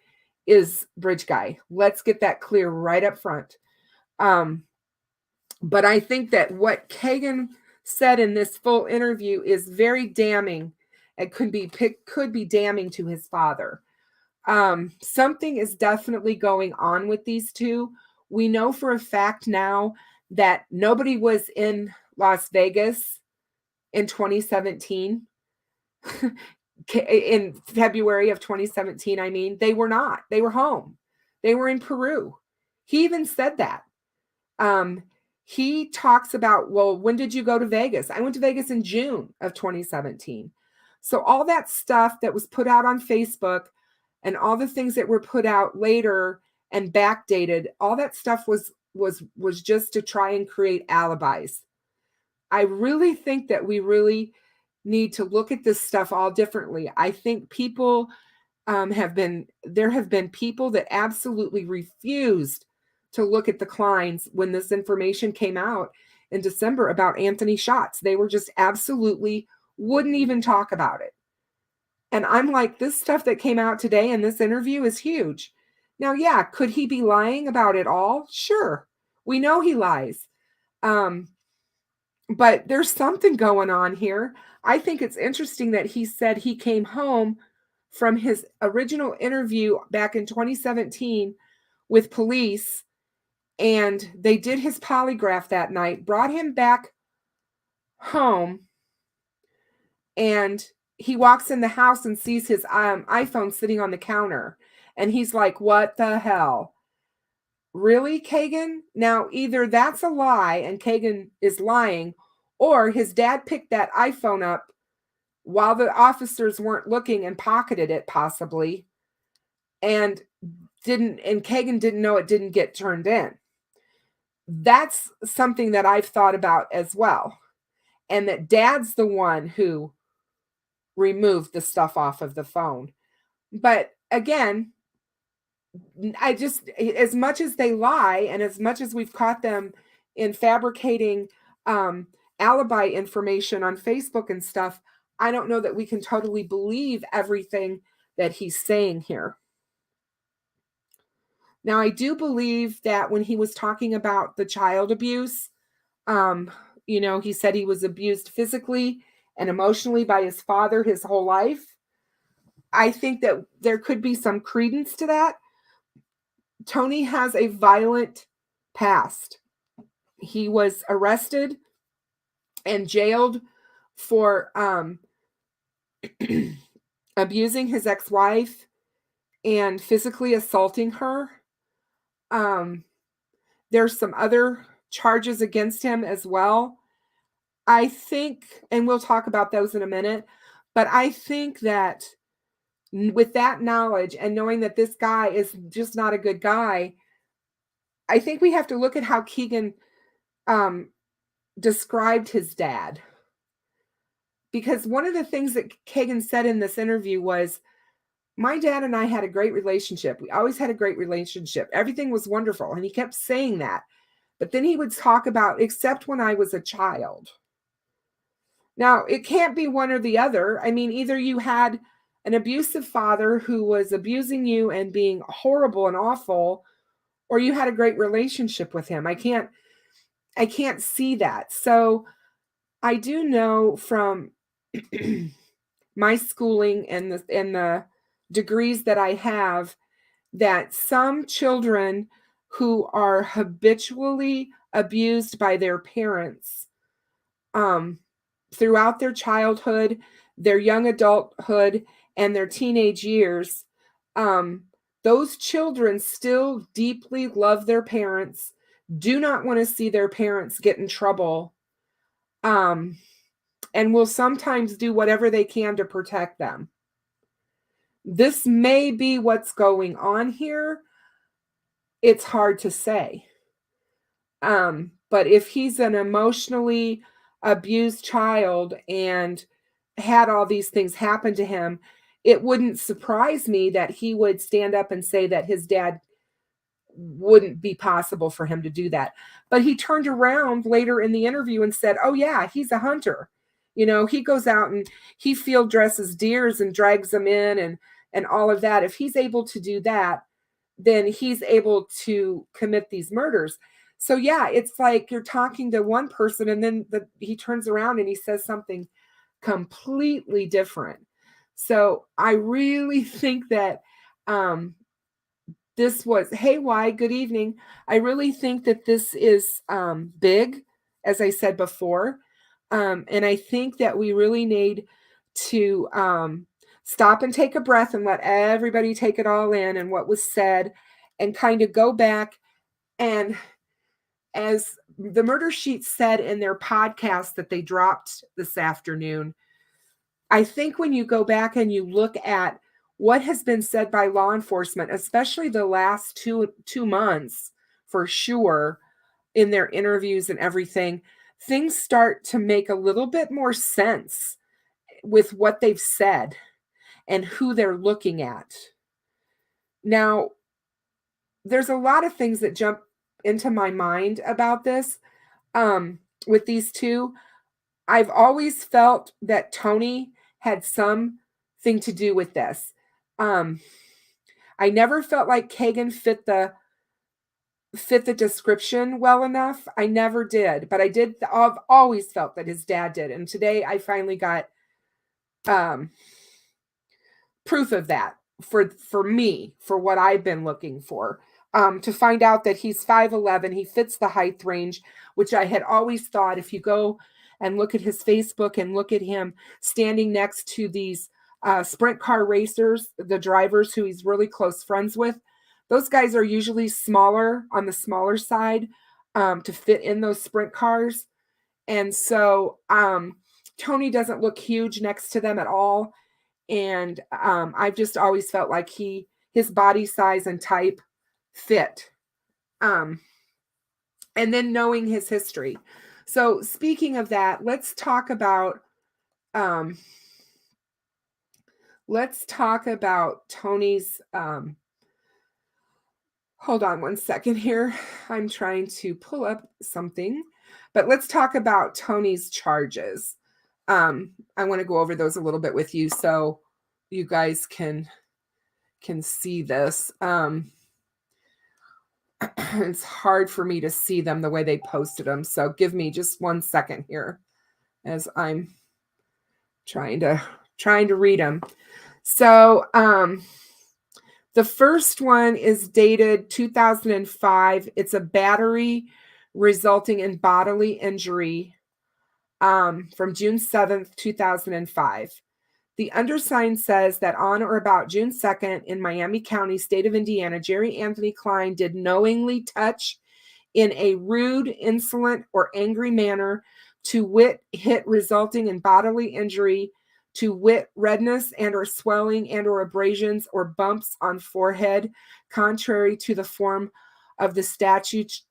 is bridge guy. Let's get that clear right up front. But I think that what Kagan said in this full interview is very damning. It could be damning to his father. Something is definitely going on with these two. We know for a fact now that nobody was in Las Vegas in 2017. In February of 2017, I mean, they were not. They were home. They were in Peru. He even said that. He talks about, well, when did you go to Vegas? I went to Vegas in June of 2017. So all that stuff that was put out on Facebook and all the things that were put out later and backdated, all that stuff was just to try and create alibis. I really think that we really need to look at this stuff all differently. I think people there have been people that absolutely refused to look at the Kleins when this information came out in December about Anthony Schatz. They were just absolutely wouldn't even talk about it. And I'm like, this stuff that came out today in this interview is huge. Now, yeah, could he be lying about it all? Sure. We know he lies. But there's something going on here. I think it's interesting that he said he came home from his original interview back in 2017 with police, and they did his polygraph that night, brought him back home, and he walks in the house and sees his iPhone sitting on the counter. And he's like, what the hell? Really, Kagan? Now, either that's a lie and Kagan is lying, or his dad picked that iPhone up while the officers weren't looking and pocketed it possibly, and Kagan didn't know it didn't get turned in. That's something that I've thought about as well. And that dad's the one who removed the stuff off of the phone. But again, as much as they lie and as much as we've caught them in fabricating alibi information on Facebook and stuff, I don't know that we can totally believe everything that he's saying here. Now, I do believe that when he was talking about the child abuse, he said he was abused physically and emotionally by his father his whole life. I think that there could be some credence to that. Tony has a violent past. He was arrested and jailed for abusing his ex-wife and physically assaulting her. There's some other charges against him as well. I think, and we'll talk about those in a minute, but I think that with that knowledge and knowing that this guy is just not a good guy, I think we have to look at how Keegan described his dad. Because one of the things that Kagan said in this interview was, my dad and I had a great relationship. We always had a great relationship. Everything was wonderful. And he kept saying that. But then he would talk about, except when I was a child. Now, it can't be one or the other. I mean, either you had an abusive father who was abusing you and being horrible and awful, or you had a great relationship with him. I can't see that. So I do know from my schooling and the degrees that I have that some children who are habitually abused by their parents throughout their childhood, their young adulthood, and their teenage years, those children still deeply love their parents, do not want to see their parents get in trouble, and will sometimes do whatever they can to protect them. This may be what's going on here. It's hard to say. But if he's an emotionally abused child and had all these things happen to him, it wouldn't surprise me that he would stand up and say that his dad wouldn't be possible for him to do that. But he turned around later in the interview and said, oh yeah, he's a hunter. He goes out and he field dresses deers and drags them in and all of that. If he's able to do that, then he's able to commit these murders. So yeah, it's like you're talking to one person and then he turns around and he says something completely different. So I really think that this was, hey, why? Good evening. I really think that this is big, as I said before. And I think that we really need to stop and take a breath and let everybody take it all in and what was said and kind of go back. And as the Murder Sheet said in their podcast that they dropped this afternoon, I think when you go back and you look at what has been said by law enforcement, especially the last two months for sure, in their interviews and everything, things start to make a little bit more sense with what they've said and who they're looking at. Now, there's a lot of things that jump into my mind about this with these two. I've always felt that Tony had something to do with this. I never felt like Kagan fit the description well enough. I never did, but I've always felt that his dad did. And today I finally got proof of that for me, for what I've been looking for, to find out that he's 5'11". He fits the height range, which I had always thought. If you go and look at his Facebook and look at him standing next to these sprint car racers, the drivers who he's really close friends with, those guys are usually smaller, on the smaller side, to fit in those sprint cars. And so Tony doesn't look huge next to them at all. And I've just always felt like his body size and type fit. And then knowing his history. So speaking of that, let's talk about Tony's, hold on one second here. I'm trying to pull up something, but let's talk about Tony's charges. I want to go over those a little bit with you so you guys can see this. It's hard for me to see them the way they posted them. So give me just 1 second here as I'm trying to read them. So, the first one is dated 2005. It's a battery resulting in bodily injury, from June 7th, 2005. The undersigned says that on or about June 2nd in Miami County, state of Indiana, Jerry Anthony Klein did knowingly touch in a rude, insolent, or angry manner, to wit, hit resulting in bodily injury, to wit, redness and or swelling and or abrasions or bumps on forehead, contrary to the form of the statutes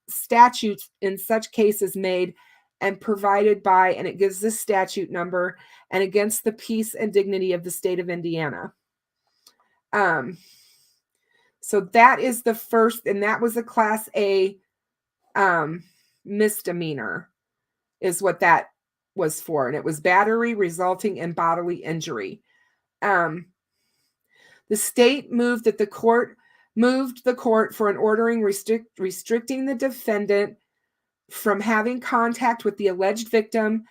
in such cases made and provided by, and it gives the statute number, and against the peace and dignity of the state of Indiana. So that is the first, and that was a Class A misdemeanor, is what that was for, and it was battery resulting in bodily injury. The state moved the court for an ordering restricting the defendant from having contact with the alleged victim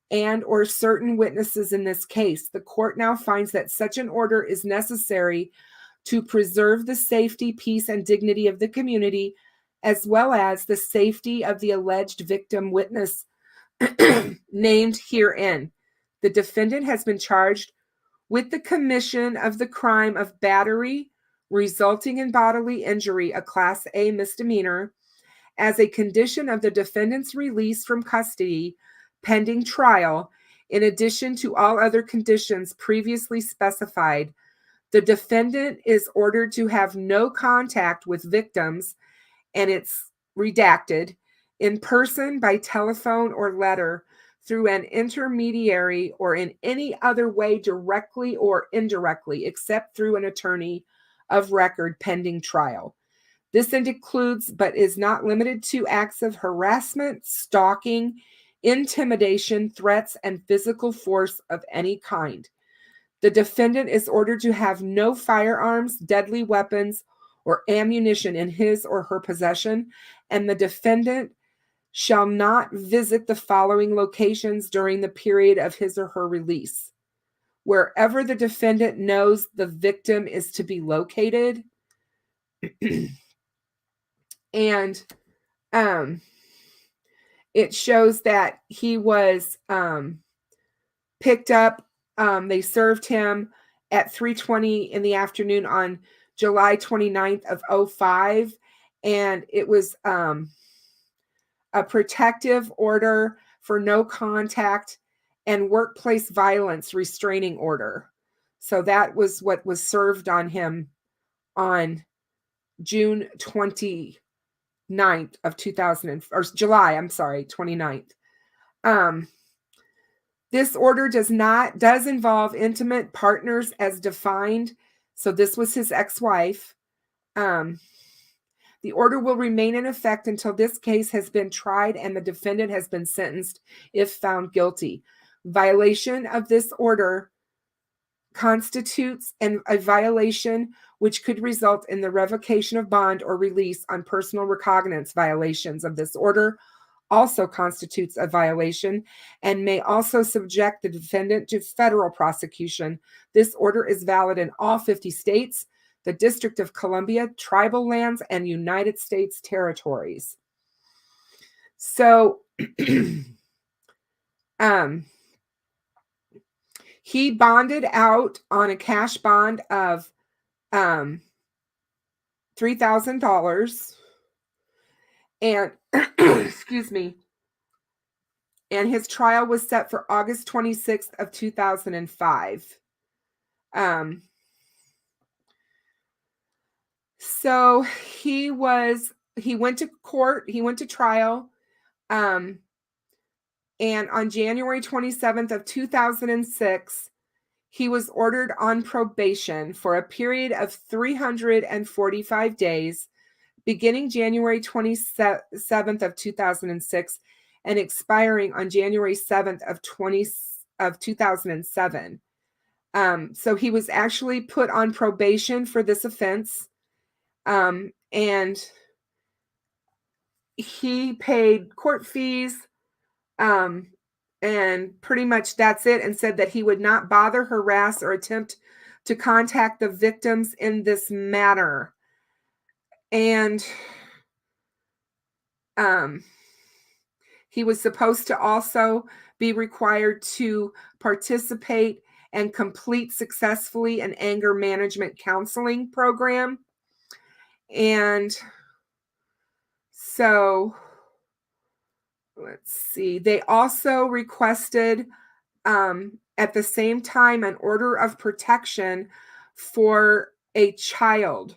and or certain witnesses in this case. The court now finds that such an order is necessary to preserve the safety, peace, and dignity of the community, as well as the safety of the alleged victim witness named herein. The defendant has been charged with the commission of the crime of battery resulting in bodily injury, a Class A misdemeanor, as a condition of the defendant's release from custody pending trial. In addition to all other conditions previously specified, the defendant is ordered to have no contact with victims, and it's redacted, in person, by telephone or letter, through an intermediary, or in any other way directly or indirectly, except through an attorney of record pending trial. This includes, but is not limited to, acts of harassment, stalking, intimidation, threats, and physical force of any kind. The defendant is ordered to have no firearms, deadly weapons, or ammunition in his or her possession, and the defendant shall not visit the following locations during the period of his or her release: wherever the defendant knows the victim is to be located. And it shows that he was picked up. They served him at 3:20 in the afternoon on July 29th of 2005. And it was a protective order for no contact and workplace violence restraining order. So that was what was served on him on June 29th of 2000, or July, 29th. This order does involve intimate partners as defined. So this was his ex-wife. The order will remain in effect until this case has been tried and the defendant has been sentenced if found guilty. Violation of this order constitutes a violation which could result in the revocation of bond or release on personal recognizance. Violations of this order also constitutes a violation and may also subject the defendant to federal prosecution. This order is valid in all 50 states, the District of Columbia, tribal lands, and United States territories. So, he bonded out on a cash bond of $3,000, and excuse me, and his trial was set for August 26th of 2005. So he went to court, he went to trial, and on January 27th of 2006, he was ordered on probation for a period of 345 days, beginning January 27th of 2006 and expiring on January 7th of 2007. So he was actually put on probation for this offense, and he paid court fees, and pretty much that's it, and said that he would not bother, harass, or attempt to contact the victims in this manner. And he was supposed to also be required to participate and complete successfully an anger management counseling program. And so, let's see, they also requested at the same time an order of protection for a child.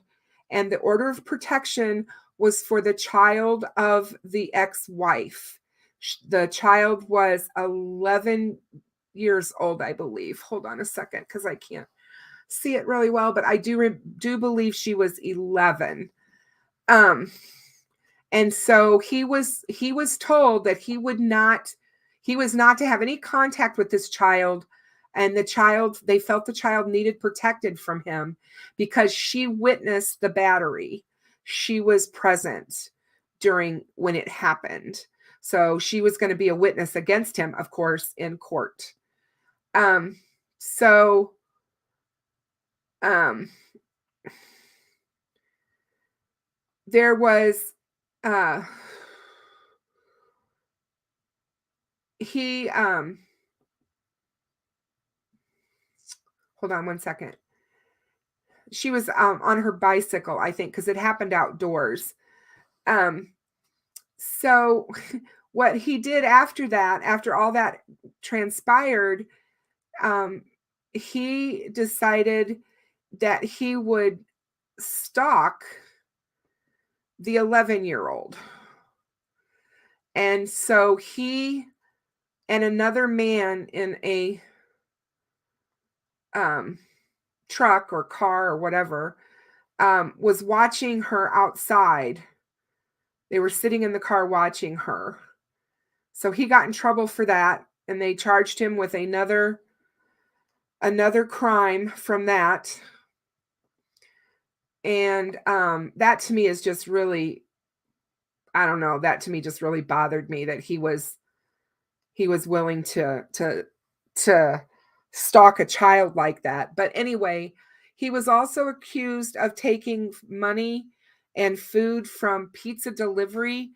And the order of protection was for the child of the ex-wife. The child was 11 years old, I believe. Hold on a second, because I can't see it really well, but I do believe she was 11. And so he was told that he was not to have any contact with this child, and they felt the child needed protected from him because she witnessed the battery. She was present when it happened. So she was going to be a witness against him, of course, in court. There was hold on one second. She was on her bicycle, I think, because it happened outdoors. So what he did after that, after all that transpired, he decided that he would stalk the 11-year-old. And so he and another man in a truck or car or whatever was watching her outside. They were sitting in the car watching her. So he got in trouble for that, and they charged him with another crime from that. And that to me is just really, I don't know, that to me just really bothered me that he was willing to stalk a child like that. But anyway, he was also accused of taking money and food from pizza delivery.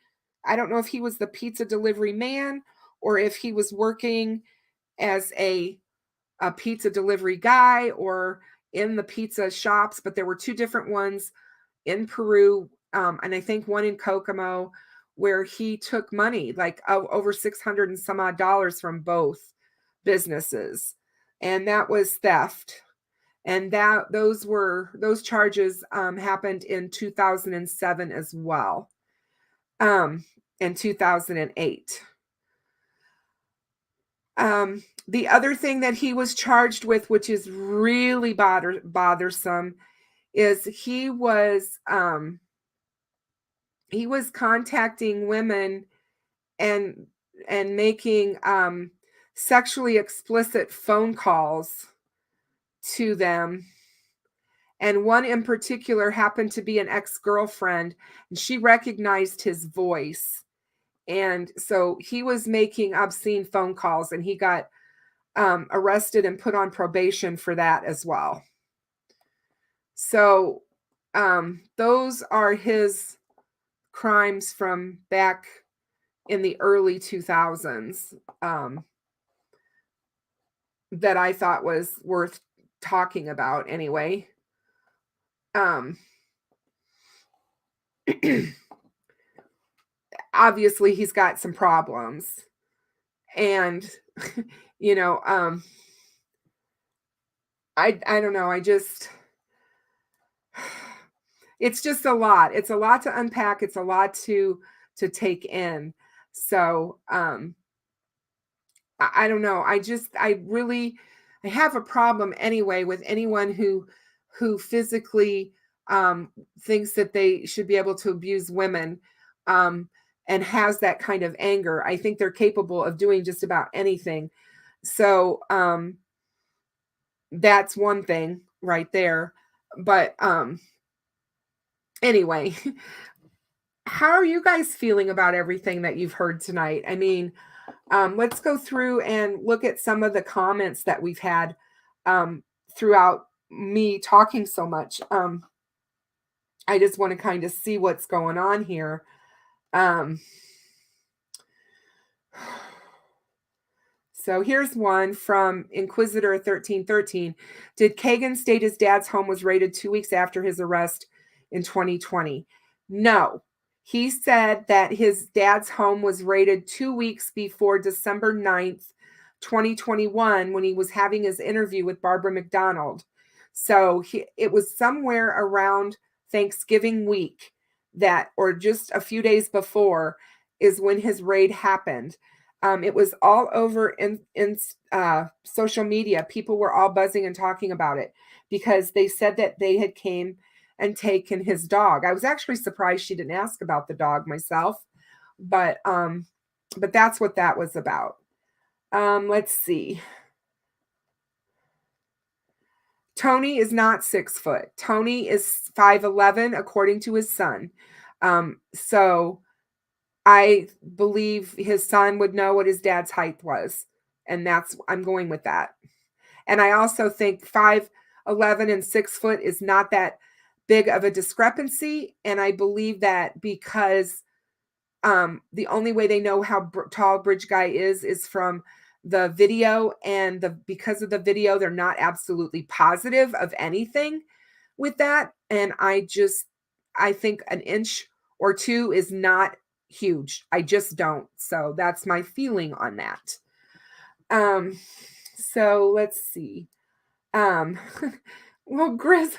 I don't know if he was the pizza delivery man or if he was working as a pizza delivery guy or in the pizza shops, but there were two different ones in Peru, and I think one in Kokomo, where he took money, like over $600 and some odd from both businesses. And that was theft. And those charges happened in 2007 as well, and 2008. The other thing that he was charged with, which is really bothersome, is he was contacting women and making sexually explicit phone calls to them. And one in particular happened to be an ex-girlfriend, and she recognized his voice. And so he was making obscene phone calls, and he got arrested and put on probation for that as well. So those are his crimes from back in the early 2000s that I thought was worth talking about anyway. Obviously he's got some problems, and you know, I don't know, it's just a lot. It's a lot to unpack. It's a lot to take in. So I don't know. I have a problem anyway with anyone who physically thinks that they should be able to abuse women and has that kind of anger. I think they're capable of doing just about anything. So that's one thing right there. But anyway, how are you guys feeling about everything that you've heard tonight? I mean, let's go through and look at some of the comments that we've had throughout me talking so much. I just want to kind of see what's going on here. So here's one from Inquisitor 1313. Did Kagan state his dad's home was raided 2 weeks after his arrest in 2020? No. He said that his dad's home was raided 2 weeks before December 9th, 2021, when he was having his interview with Barbara McDonald. So it was somewhere around Thanksgiving week or just a few days before is when his raid happened. It was all over in social media. People were all buzzing and talking about it because they said that they had came and taken his dog. I was actually surprised she didn't ask about the dog myself, but that's what that was about. Let's see. Tony is not 6 foot. Tony is 5'11", according to his son. So I believe his son would know what his dad's height was. And I'm going with that. And I also think 5'11" and 6 foot is not that big of a discrepancy. And I believe that because the only way they know how tall Bridge Guy is from the video, and because of the video, they're not absolutely positive of anything with that. And I think an inch or two is not huge. I just don't. So that's my feeling on that. So let's see. Well, Grizz,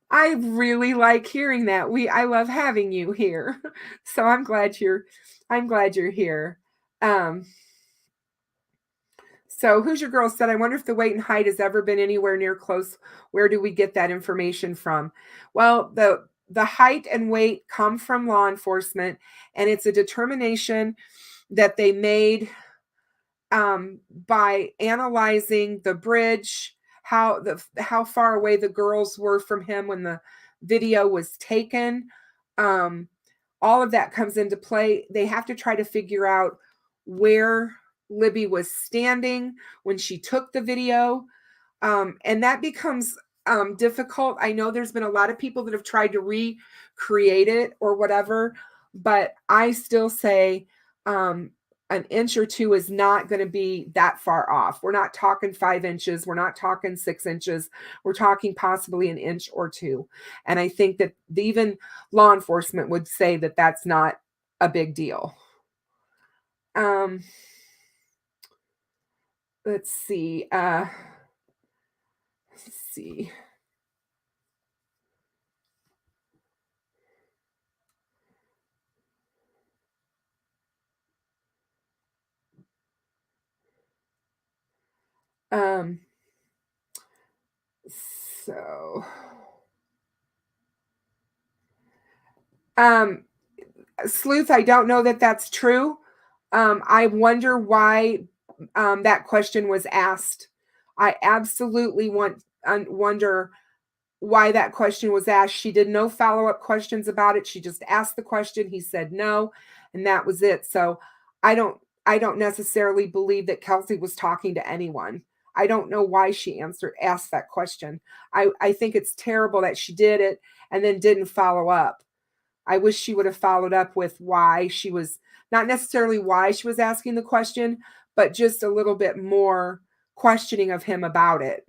I really like hearing that. I love having you here. So I'm glad you're here. So Who's Your Girl said, I wonder if the weight and height has ever been anywhere near close. Where do we get that information from? Well, the height and weight come from law enforcement, and it's a determination that they made by analyzing the bridge, how far away the girls were from him when the video was taken. All of that comes into play. They have to try to figure out where Libby was standing when she took the video. And that becomes difficult. I know there's been a lot of people that have tried to recreate it or whatever, but I still say an inch or two is not going to be that far off. We're not talking 5 inches. We're not talking 6 inches. We're talking possibly an inch or two. And I think that even law enforcement would say that that's not a big deal. Let's see. Sleuth, I don't know that that's true. I wonder why that question was asked. I absolutely want wonder why that question was asked. She did no follow-up questions about it. She just asked the question. He said no, and that was it. So I don't necessarily believe that Kelsey was talking to anyone. I don't know why she asked that question. I think it's terrible that she did it and then didn't follow up. I wish she would have followed up with why she was, not necessarily why she was asking the question, but just a little bit more questioning of him about it.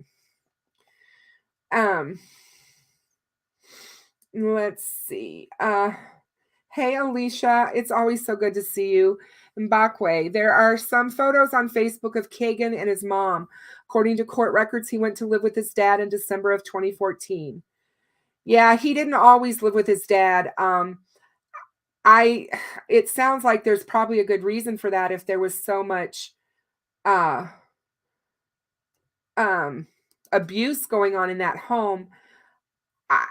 Let's see. Hey, Alicia, it's always so good to see you. Mbakwe, there are some photos on Facebook of Kagan and his mom. According to court records, he went to live with his dad in December of 2014. Yeah, he didn't always live with his dad. It sounds like there's probably a good reason for that if there was so much abuse going on in that home.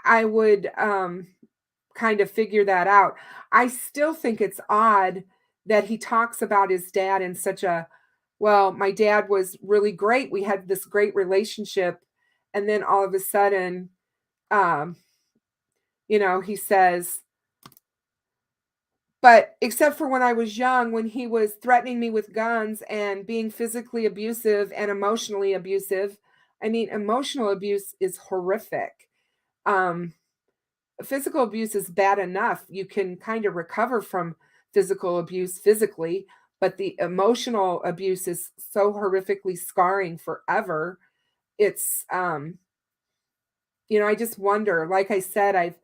I would kind of figure that out. I still think it's odd that he talks about his dad in such a, well, my dad was really great. We had this great relationship. And then all of a sudden, he says, but except for when I was young, when he was threatening me with guns and being physically abusive and emotionally abusive. I mean, emotional abuse is horrific. Physical abuse is bad enough. You can kind of recover from physical abuse physically, but the emotional abuse is so horrifically scarring forever. It's, I just wonder, like I said,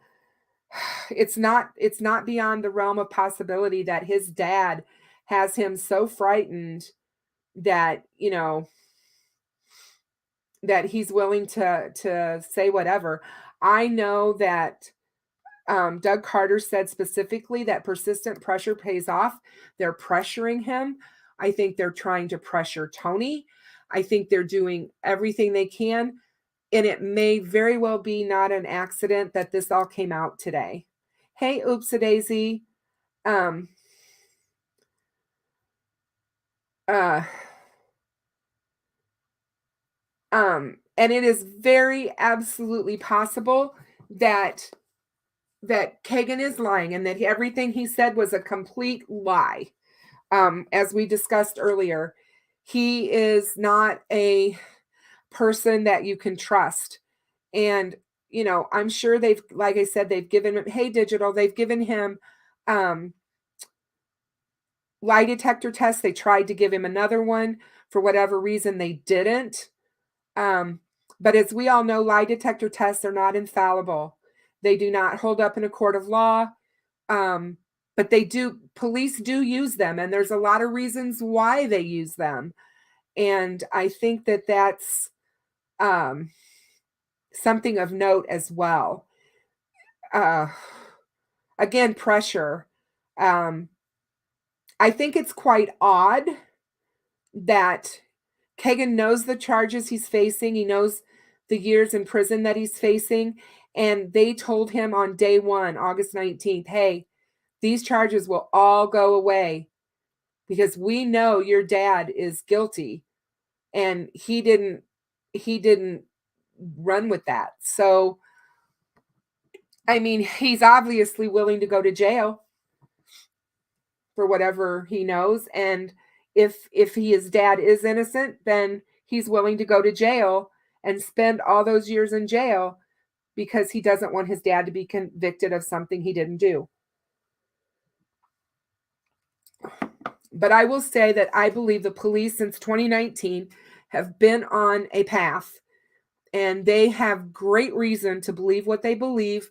it's not beyond the realm of possibility that his dad has him so frightened that, that he's willing to say whatever. I know that Doug Carter said specifically that persistent pressure pays off. They're pressuring him. I think they're trying to pressure Tony. I think they're doing everything they can. And it may very well be not an accident that this all came out today. Hey, Oopsie-daisy. And it is very absolutely possible that Kagan is lying and that everything he said was a complete lie. As we discussed earlier, he is not a person that you can trust. And, I'm sure like I said, they've given him, hey, Digital, they've given him lie detector tests. They tried to give him another one. For whatever reason, they didn't. But as we all know, lie detector tests are not infallible. They do not hold up in a court of law. But police do use them, and there's a lot of reasons why they use them. And I think that that's something of note as well. Again, pressure. I think it's quite odd that Kagan knows the charges he's facing. He knows the years in prison that he's facing. And they told him on day one, August 19th, hey, these charges will all go away because we know your dad is guilty. And he didn't run with that. So, I mean, he's obviously willing to go to jail for whatever he knows. And if his dad is innocent, then he's willing to go to jail and spend all those years in jail because he doesn't want his dad to be convicted of something he didn't do. But I will say that I believe the police since 2019 have been on a path, and they have great reason to believe what they believe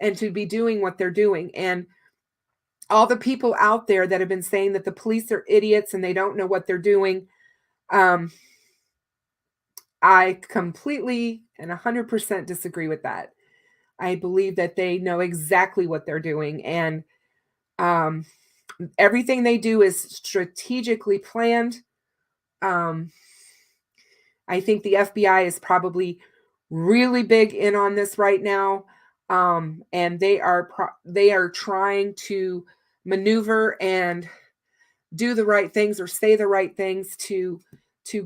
and to be doing what they're doing. And all the people out there that have been saying that the police are idiots and they don't know what they're doing, I completely and 100% disagree with that. I believe that they know exactly what they're doing, and everything they do is strategically planned. I think the FBI is probably really big in on this right now, and they are trying to maneuver and do the right things or say the right things to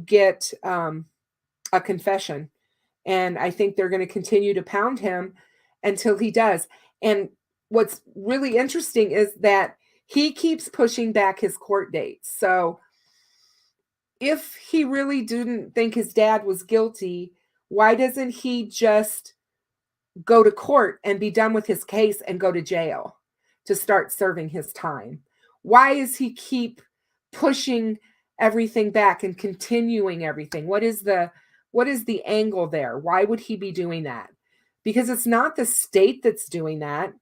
get a confession. And I think they're going to continue to pound him until he does. And what's really interesting is that he keeps pushing back his court dates. So if he really didn't think his dad was guilty, why doesn't he just go to court and be done with his case and go to jail to start serving his time? Why is he keep pushing everything back and continuing everything? What is the angle there? Why would he be doing that? Because it's not the state that's doing that.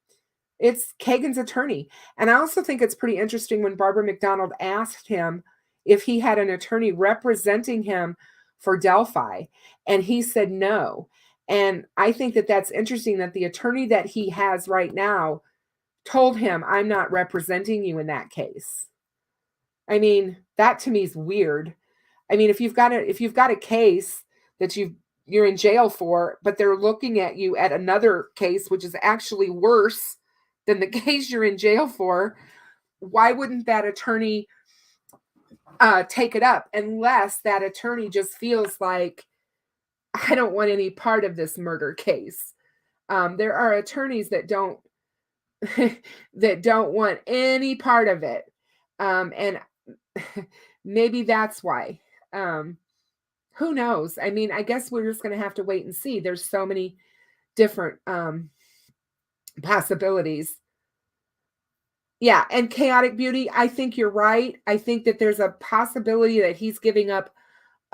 It's Kagan's attorney. And I also think it's pretty interesting when Barbara McDonald asked him if he had an attorney representing him for Delphi, and he said no. And I think that that's interesting that the attorney that he has right now told him, I'm not representing you in that case. I mean, that to me is weird. I mean, if you've got a case that you're in jail for, but they're looking at you at another case, which is actually worse than the case you're in jail for, why wouldn't that attorney take it up? Unless that attorney just feels like, I don't want any part of this murder case. There are attorneys that don't that don't want any part of it. And maybe that's why. Who knows? I mean, I guess we're just going to have to wait and see. There's so many different possibilities. Yeah, and Chaotic Beauty, I think you're right. I think that there's a possibility that he's giving up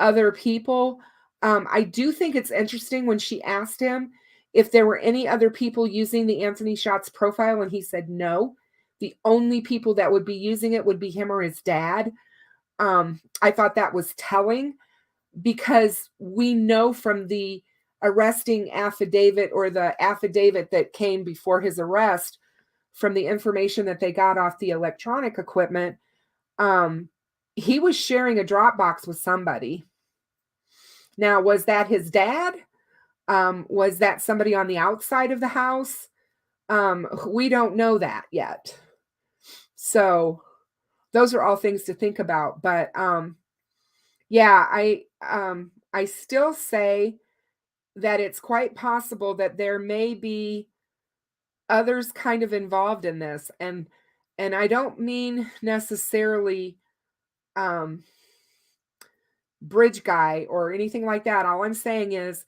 other people. I do think it's interesting when she asked him if there were any other people using the Anthony Schatz profile, and he said no. The only people that would be using it would be him or his dad. I thought that was telling, because we know from the arresting affidavit, or the affidavit that came before his arrest, from the information that they got off the electronic equipment, he was sharing a Dropbox with somebody. Now, was that his dad? Was that somebody on the outside of the house? We don't know that yet. So those are all things to think about. But yeah, I still say that it's quite possible that there may be others kind of involved in this. And I don't mean necessarily bridge guy or anything like that. All I'm saying is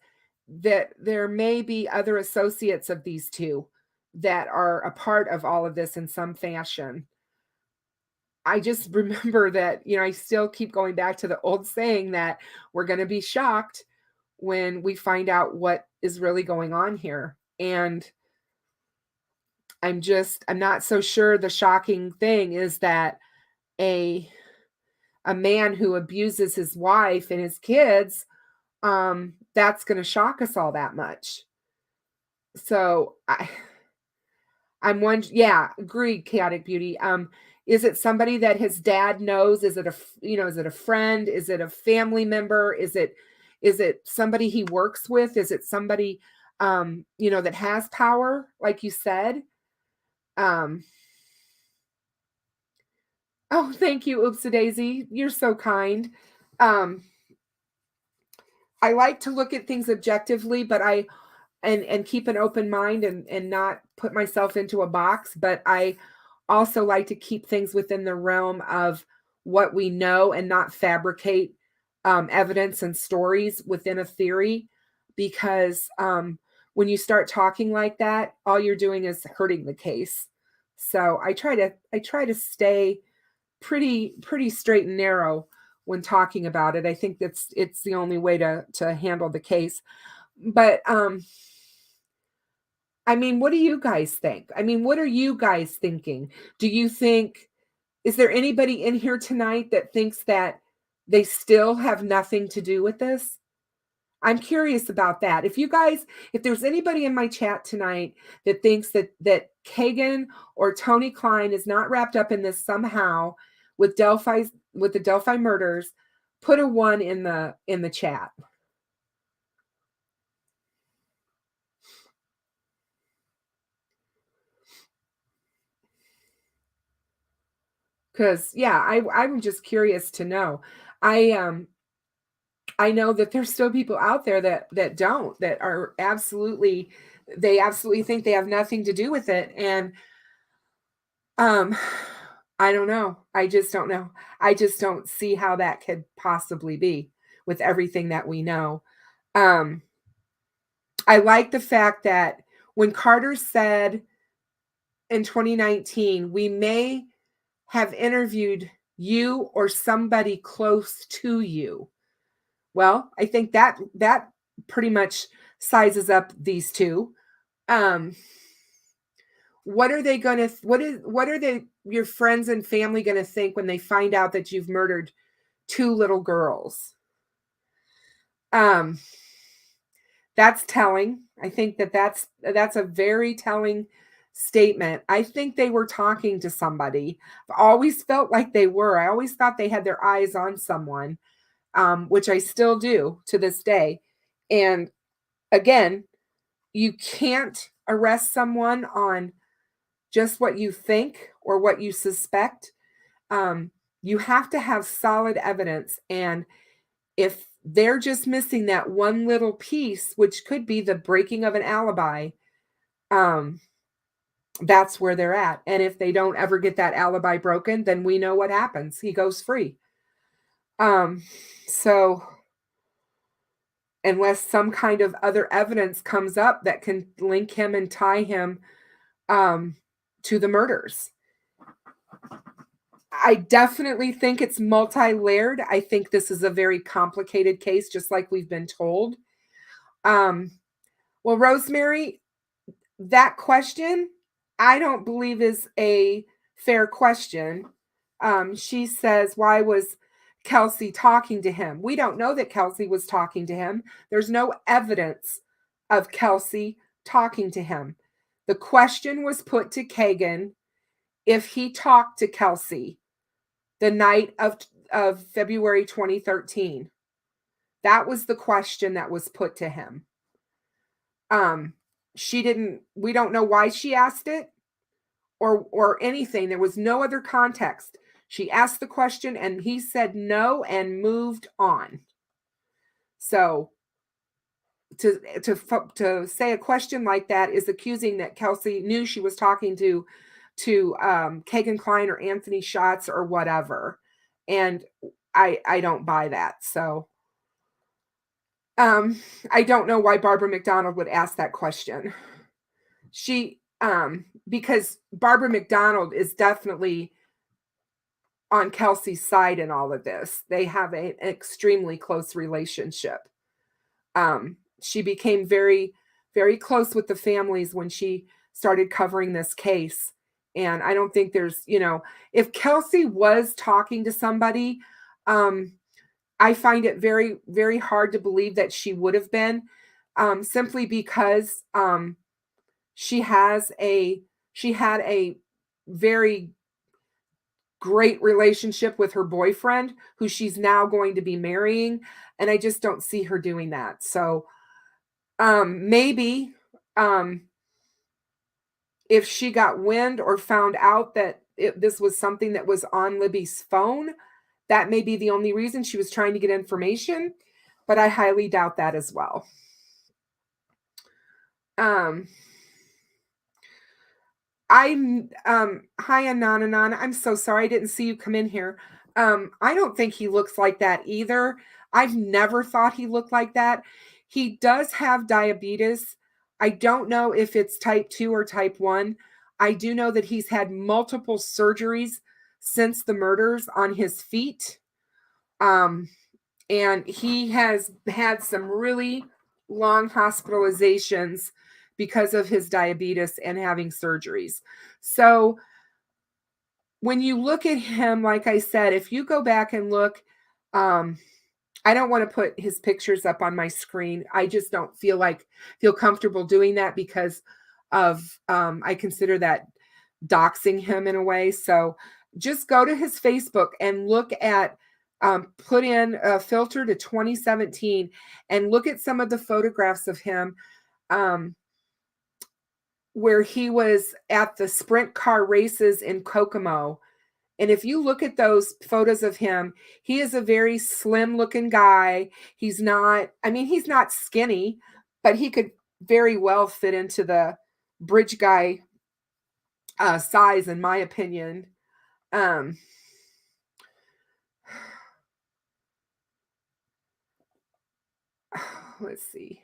that there may be other associates of these two that are a part of all of this in some fashion. I just remember that, I still keep going back to the old saying that we're going to be shocked when we find out what is really going on here. And I'm not so sure the shocking thing is that a man who abuses his wife and his kids, that's going to shock us all that much. So I'm wondering, yeah, agreed, Chaotic Beauty. Is it somebody that his dad knows? Is it is it a friend? Is it a family member? Is it somebody he works with? Is it somebody, that has power, like you said? Oh, thank you, Oopsie Daisy. You're so kind. I like to look at things objectively, but and keep an open mind and not put myself into a box. But I also like to keep things within the realm of what we know and not fabricate evidence and stories within a theory, because when you start talking like that, all you're doing is hurting the case. So I try to stay pretty straight and narrow when talking about it. I think it's the only way to handle the case. But I mean, what do you guys think? I mean, what are you guys thinking? Do you think, is there anybody in here tonight that thinks that they still have nothing to do with this? I'm curious about that. If there's anybody in my chat tonight that thinks that Kagan or Tony Klein is not wrapped up in this somehow with the Delphi murders, put a 1 in the chat. Because yeah, I'm just curious to know. I I know that there's still people out there that don't, that are absolutely, they absolutely think they have nothing to do with it. And I don't know. I just don't know. I just don't see how that could possibly be with everything that we know. Um, I like the fact that when Carter said in 2019, we may have interviewed you or somebody close to you. Well, I think that pretty much sizes up these two. Um, what are they going to, what are your friends and family going to think when they find out that you've murdered two little girls? That's telling. I think that's a very telling statement. I think they were talking to somebody. I've always felt like they were. I always thought they had their eyes on someone, which I still do to this day. And again, you can't arrest someone on just what you think or what you suspect. You have to have solid evidence. And if they're just missing that one little piece, which could be the breaking of an alibi, that's where they're at. And if they don't ever get that alibi broken, then we know what happens. He goes free. So unless some kind of other evidence comes up that can link him and tie him to the murders. I definitely think it's multi-layered. I think this is a very complicated case, just like we've been told. Well, Rosemary, that question, I don't believe is a fair question. She says, why was Kelsey talking to him? We don't know that Kelsey was talking to him. There's no evidence of Kelsey talking to him. The question was put to Kagan if he talked to Kelsey the night of February 2013. That was the question that was put to him. We don't know why she asked it or anything. There was no other context. She asked the question and he said no and moved on. So to say a question like that is accusing that Kelsey knew she was talking to Kagan Klein or Anthony Schatz or whatever. And I don't buy that. So I don't know why Barbara McDonald would ask that question. She because Barbara McDonald is definitely on Kelsey's side in all of this. They have an extremely close relationship. She became very, very close with the families when she started covering this case. And I don't think there's, if Kelsey was talking to somebody, I find it very, very hard to believe that she would have been, simply because she had a very great relationship with her boyfriend, who she's now going to be marrying, and I just don't see her doing that. So maybe if she got wind or found out that this was something that was on Libby's phone, that may be the only reason she was trying to get information, but I highly doubt that as well. Hi, Anananan. I'm so sorry I didn't see you come in here. I don't think he looks like that either. I've never thought he looked like that. He does have diabetes. I don't know if it's type 2 or type 1. I do know that he's had multiple surgeries since the murders on his feet. And he has had some really long hospitalizations because of his diabetes and having surgeries. So when you look at him, like I said, if you go back and look, I don't want to put his pictures up on my screen. I just don't feel comfortable doing that because of, I consider that doxing him in a way. So just go to his Facebook and look at, put in a filter to 2017 and look at some of the photographs of him, where he was at the sprint car races in Kokomo And if you look at those photos of him, he is a very slim looking guy. He's not, I mean, he's not skinny, but he could very well fit into the bridge guy size, in my opinion. Let's see.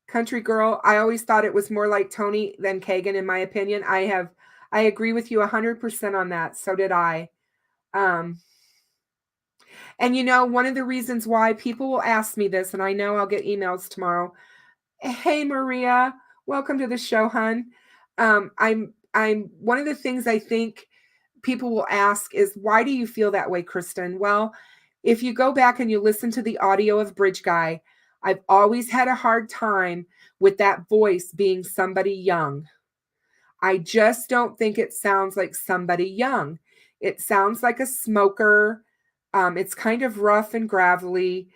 Country Girl, I always thought it was more like Tony than Kagan, in my opinion. I agree with you 100% on that. So did I. And you know, one of the reasons why people will ask me this, and I know I'll get emails tomorrow. Hey, Maria, welcome to the show, hun. I'm one of the things I think people will ask is, why do you feel that way, Kristen? Well, if you go back and you listen to the audio of Bridge Guy, I've always had a hard time with that voice being somebody young. I just don't think it sounds like somebody young. It sounds like a smoker. It's kind of rough and gravelly.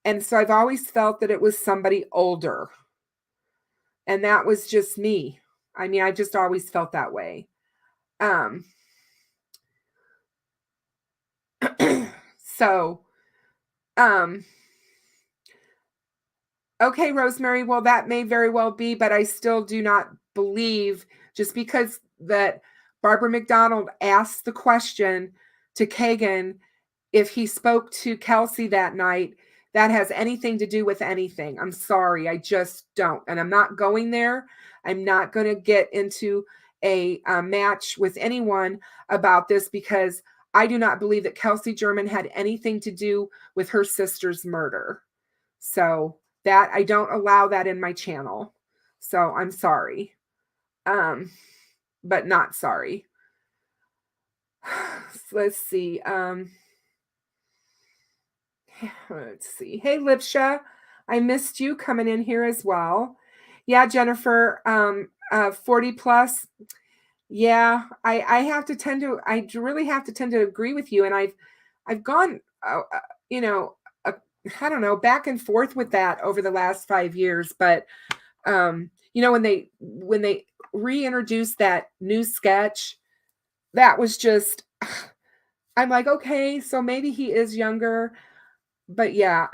And so I've always felt that it was somebody older. And that was just me. I mean, I just always felt that way. So, okay, Rosemary, well, that may very well be, but I still do not believe, just because that Barbara McDonald asked the question to Kagan if he spoke to Kelsey that night, that has anything to do with anything. I'm sorry, I just don't. And I'm not going there. I'm not going to get into a match with anyone about this, because I do not believe that Kelsey German had anything to do with her sister's murder. So that I don't allow that in my channel. So I'm sorry. But not sorry. Let's see. Let's see. Hey, Lipsha, I missed you coming in here as well. Yeah, Jennifer, 40 plus. Yeah, I have to tend to, I really have to tend to agree with you. And I've gone, you know, I don't know, back and forth with that over the last 5 years. But, you know, when they reintroduced that new sketch, that was just, I'm like, okay, so maybe he is younger. But yeah,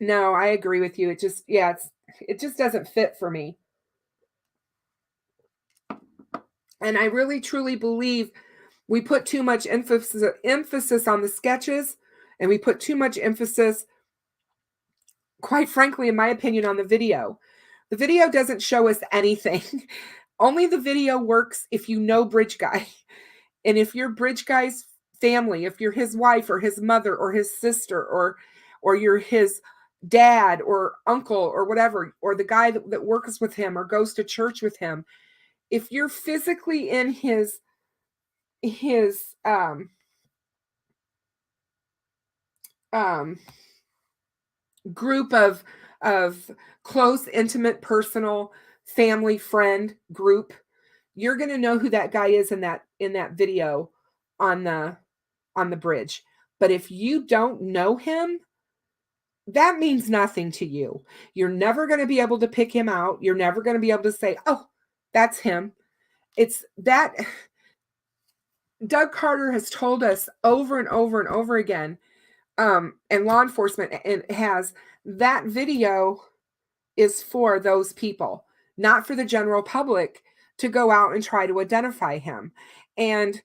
no, I agree with you. It just, yeah, it just doesn't fit for me. And I really truly believe we put too much emphasis on the sketches, and we put too much emphasis, quite frankly, in my opinion, on the video. The video doesn't show us anything. Only the video works if you know Bridge Guy. And if you're Bridge Guy's family, if you're his wife or his mother or his sister, or you're his dad or uncle or whatever, or the guy that works with him or goes to church with him, if you're physically in his group of close, intimate, personal, family, friend group, you're going to know who that guy is in that video on the bridge. But if you don't know him, that means nothing to you. You're never going to be able to pick him out. You're never going to be able to say, oh, that's him. It's that Doug Carter has told us over and over and over again, and law enforcement and has, that video is for those people, not for the general public to go out and try to identify him. And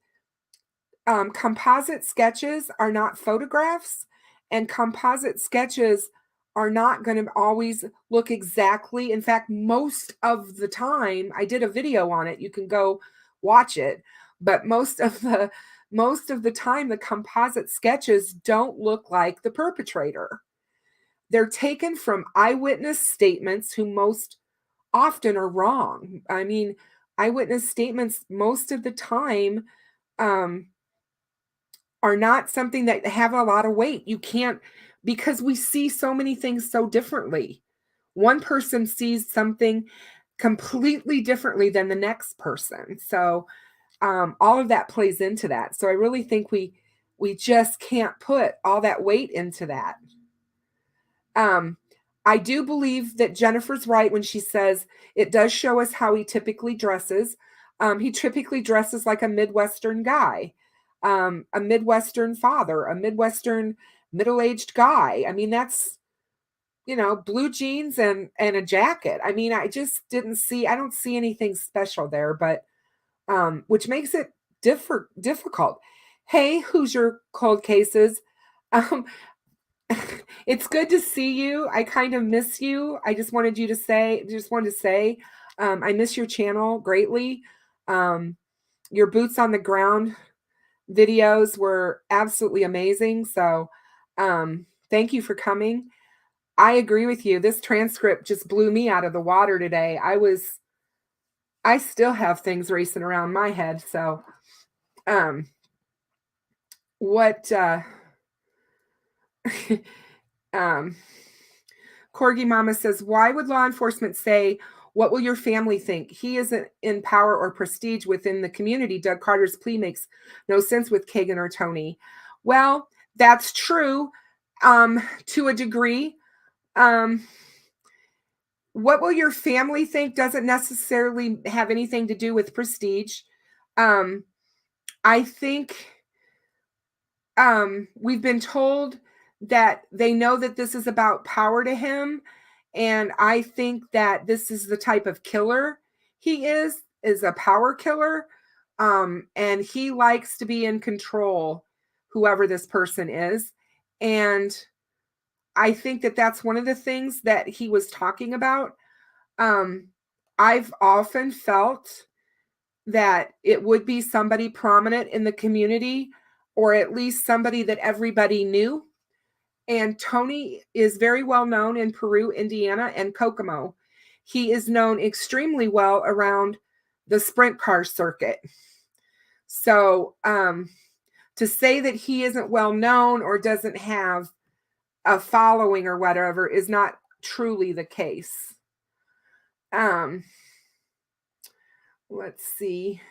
composite sketches are not photographs, and composite sketches are not going to always look exactly. In fact, most of the time, I did a video on it. You can go watch it. But most of the time, the composite sketches don't look like the perpetrator. They're taken from eyewitness statements, who most often are wrong. I mean, eyewitness statements most of the time are not something that have a lot of weight. You can't, because we see so many things so differently. One person sees something completely differently than the next person. So all of that plays into that. So I really think we just can't put all that weight into that. I do believe that Jennifer's right when she says it does show us how he typically dresses. He typically dresses like a Midwestern guy, a Midwestern father, a Midwestern middle-aged guy. I mean, that's, blue jeans and a jacket. I mean, I don't see anything special there, but which makes it difficult. Hey, Hoosier Cold Cases. Um, it's good to see you. I kind of miss you. Just wanted to say, I miss your channel greatly. Your boots on the ground videos were absolutely amazing. So, thank you for coming. I agree with you. This transcript just blew me out of the water today. I still have things racing around my head. So, what, Corgi Mama says, why would law enforcement say, what will your family think? He isn't in power or prestige within the community. Doug Carter's plea makes no sense with Kagan or Tony. Well, that's true, to a degree. What will your family think doesn't necessarily have anything to do with prestige. I think we've been told that they know that this is about power to him. And I think that this is the type of killer he is a power killer. And he likes to be in control, whoever this person is. And I think that that's one of the things that he was talking about. I've often felt that it would be somebody prominent in the community, or at least somebody that everybody knew. And Tony is very well known in Peru, Indiana, and Kokomo. He is known extremely well around the sprint car circuit. So to say that he isn't well known or doesn't have a following or whatever is not truly the case. Let's see.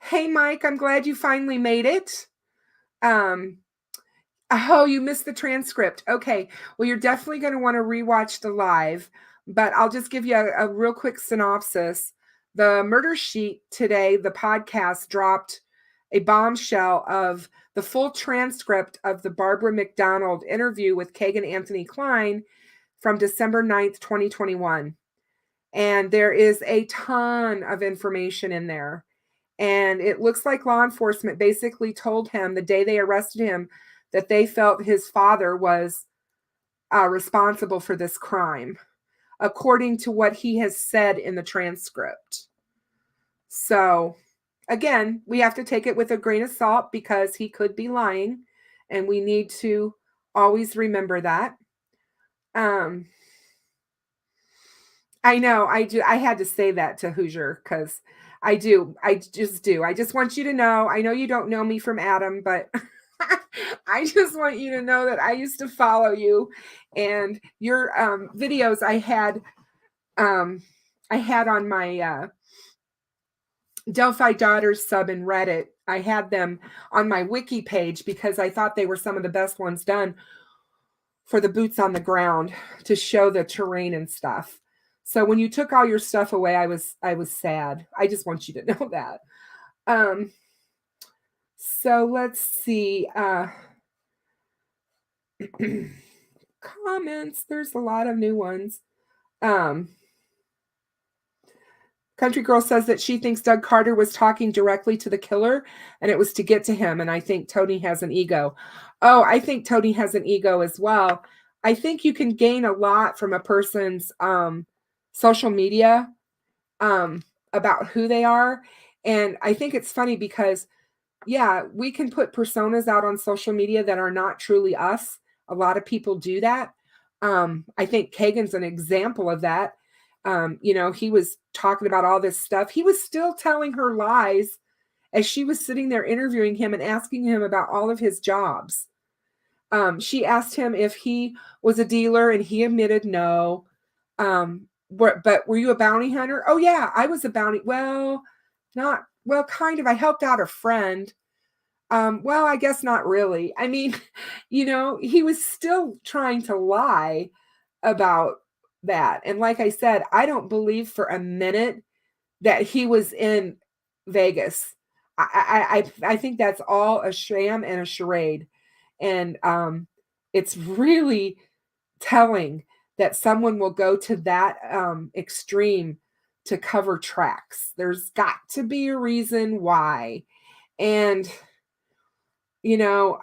Hey, Mike, I'm glad you finally made it. Oh, you missed the transcript. Okay. Well, you're definitely going to want to rewatch the live, but I'll just give you a real quick synopsis. The Murder Sheet today, the podcast, dropped a bombshell of the full transcript of the Barbara McDonald interview with Kagan Anthony Klein from December 9th, 2021. And there is a ton of information in there. And it looks like law enforcement basically told him the day they arrested him that they felt his father was responsible for this crime, according to what he has said in the transcript. So, again, we have to take it with a grain of salt because he could be lying, and we need to always remember that. I know, I had to say that to Hoosier because I just do. I just want you to know. I know you don't know me from Adam, but I just want you to know that I used to follow you, and your videos I had on my Delphi Daughters sub in Reddit. I had them on my wiki page because I thought they were some of the best ones done for the boots on the ground to show the terrain and stuff. So when you took all your stuff away, I was sad. I just want you to know that. So let's see. Comments. There's a lot of new ones. Country Girl says that she thinks Doug Carter was talking directly to the killer and it was to get to him. And I think Tony has an ego. Oh, I think Tony has an ego as well. I think you can gain a lot from a person's social media about who they are. And I think it's funny because, yeah, we can put personas out on social media that are not truly us. A lot of people do that. I think Kagan's an example of that. He was talking about all this stuff. He was still telling her lies as she was sitting there interviewing him and asking him about all of his jobs. She asked him if he was a dealer and he admitted no. But were you a bounty hunter? Oh yeah, I was a bounty. Well, kind of. I helped out a friend. Well, I guess not really. I mean, he was still trying to lie about that. And like I said, I don't believe for a minute that he was in Vegas. I think that's all a sham and a charade. And it's really telling that someone will go to that extreme to cover tracks. There's got to be a reason why. And, you know,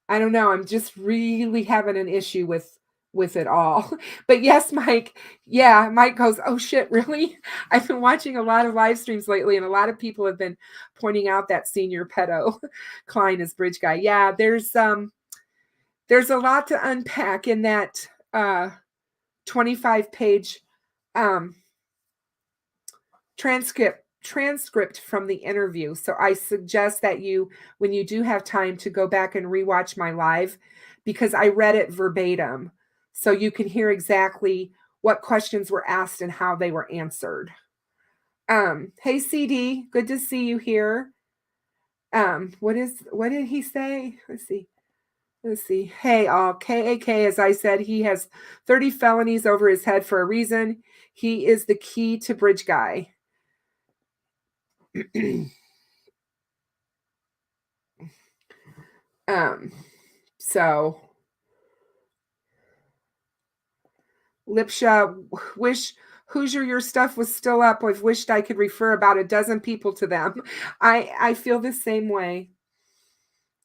I don't know. I'm just really having an issue with it all. But yes, Mike. Yeah, Mike goes, "Oh shit, really?" I've been watching a lot of live streams lately, and a lot of people have been pointing out that senior pedo Klein is bridge guy. Yeah, there's a lot to unpack in that 25-page transcript from the interview. So I suggest that you, when you do have time, to go back and rewatch my live, because I read it verbatim, so you can hear exactly what questions were asked and how they were answered. Hey CD, good to see you here. What did he say? Let's see. Hey, all, KAK, as I said, he has 30 felonies over his head for a reason. He is the key to bridge guy. So Lipsha, wish Hoosier, your stuff was still up. I've wished I could refer about a dozen people to them. I feel the same way.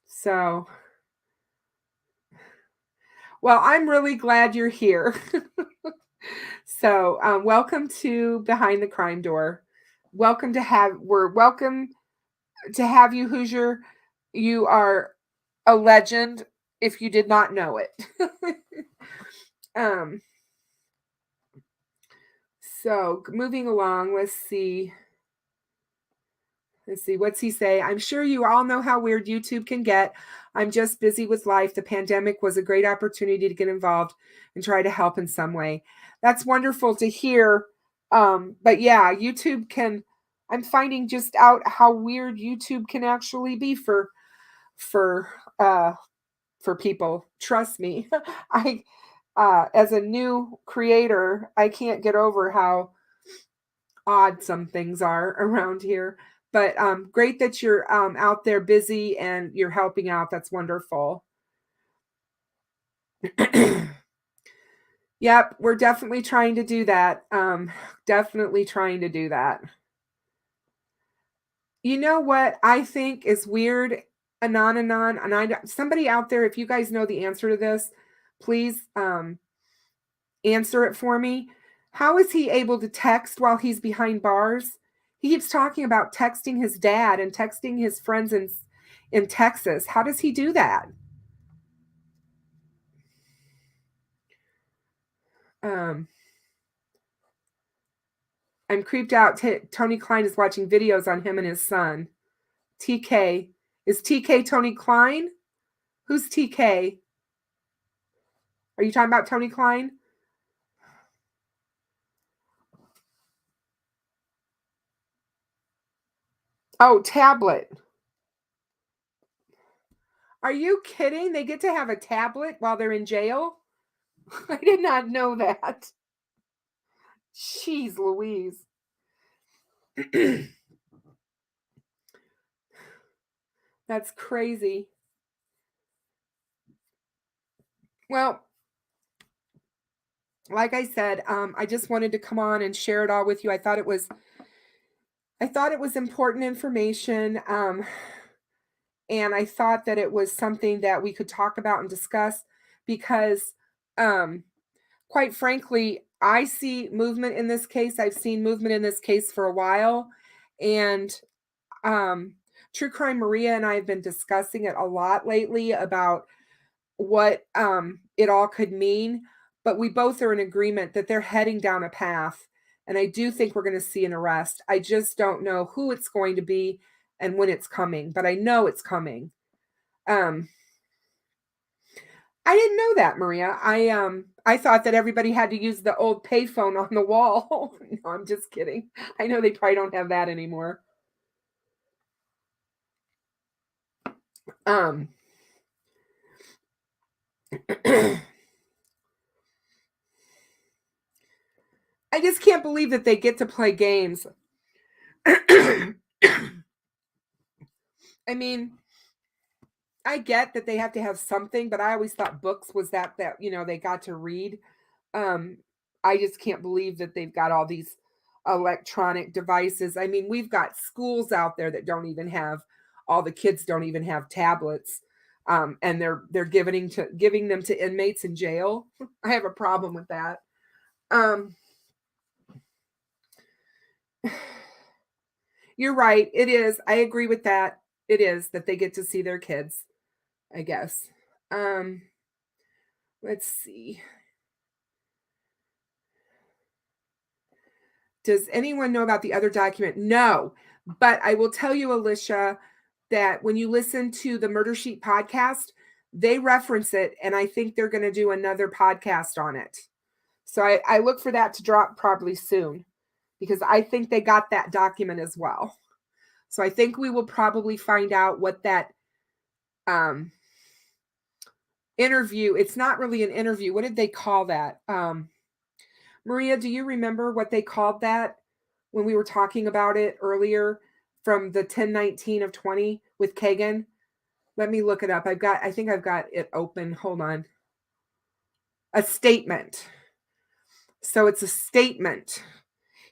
So, well, I'm really glad you're here. So, welcome to Behind the Crime Door. We're welcome to have you, Hoosier. You are a legend if you did not know it. So moving along, let's see. What's he say? I'm sure you all know how weird YouTube can get. I'm just busy with life. The pandemic was a great opportunity to get involved and try to help in some way. That's wonderful to hear. But yeah, YouTube can, I'm finding just out how weird YouTube can actually be for people. Trust me. I as a new creator, I can't get over how odd some things are around here. But great that you're out there busy and you're helping out. That's wonderful. Yep, we're definitely trying to do that. Definitely trying to do that. You know what I think is weird, Anon, and somebody out there, if you guys know the answer to this, please answer it for me. How is he able to text while he's behind bars? He keeps talking about texting his dad and texting his friends in Texas. How does he do that? I'm creeped out. Tony Klein is watching videos on him and his son. TK. Is TK Tony Klein? Who's TK? Are you talking about Tony Klein? Oh, tablet. Are you kidding? They get to have a tablet while they're in jail? I did not know that. Jeez Louise. That's crazy. Well, like I said, I just wanted to come on and share it all with you. I thought it was important information. And I thought that it was something that we could talk about and discuss because, quite frankly, I see movement in this case. I've seen movement in this case for a while. And True Crime Maria and I have been discussing it a lot lately about what it all could mean. But we both are in agreement that they're heading down a path. And I do think we're going to see an arrest. I just don't know who it's going to be and when it's coming, but I know it's coming. I didn't know that, Maria. I thought that everybody had to use the old payphone on the wall. No, I'm just kidding. I know they probably don't have that anymore. I just can't believe that they get to play games I mean, I get that they have to have something, but I always thought books was that they got to read. I just can't believe that they've got all these electronic devices. I mean, we've got schools out there that don't even have all the kids don't even have tablets. And they're giving them to inmates in jail. I have a problem with that. You're right. It is. I agree with that. It is that they get to see their kids, I guess. Let's see. Does anyone know about the other document? No, but I will tell you, Alicia, that when you listen to the Murder Sheet podcast, they reference it, and I think they're going to do another podcast on it. So I look for that to drop probably soon, because I think they got that document as well. So I think we will probably find out what that interview, it's not really an interview. What did they call that? Maria, do you remember what they called that when we were talking about it earlier from the 10/19 of 20 with Kagan? Let me look it up. I think I've got it open. Hold on. A statement. So it's a statement.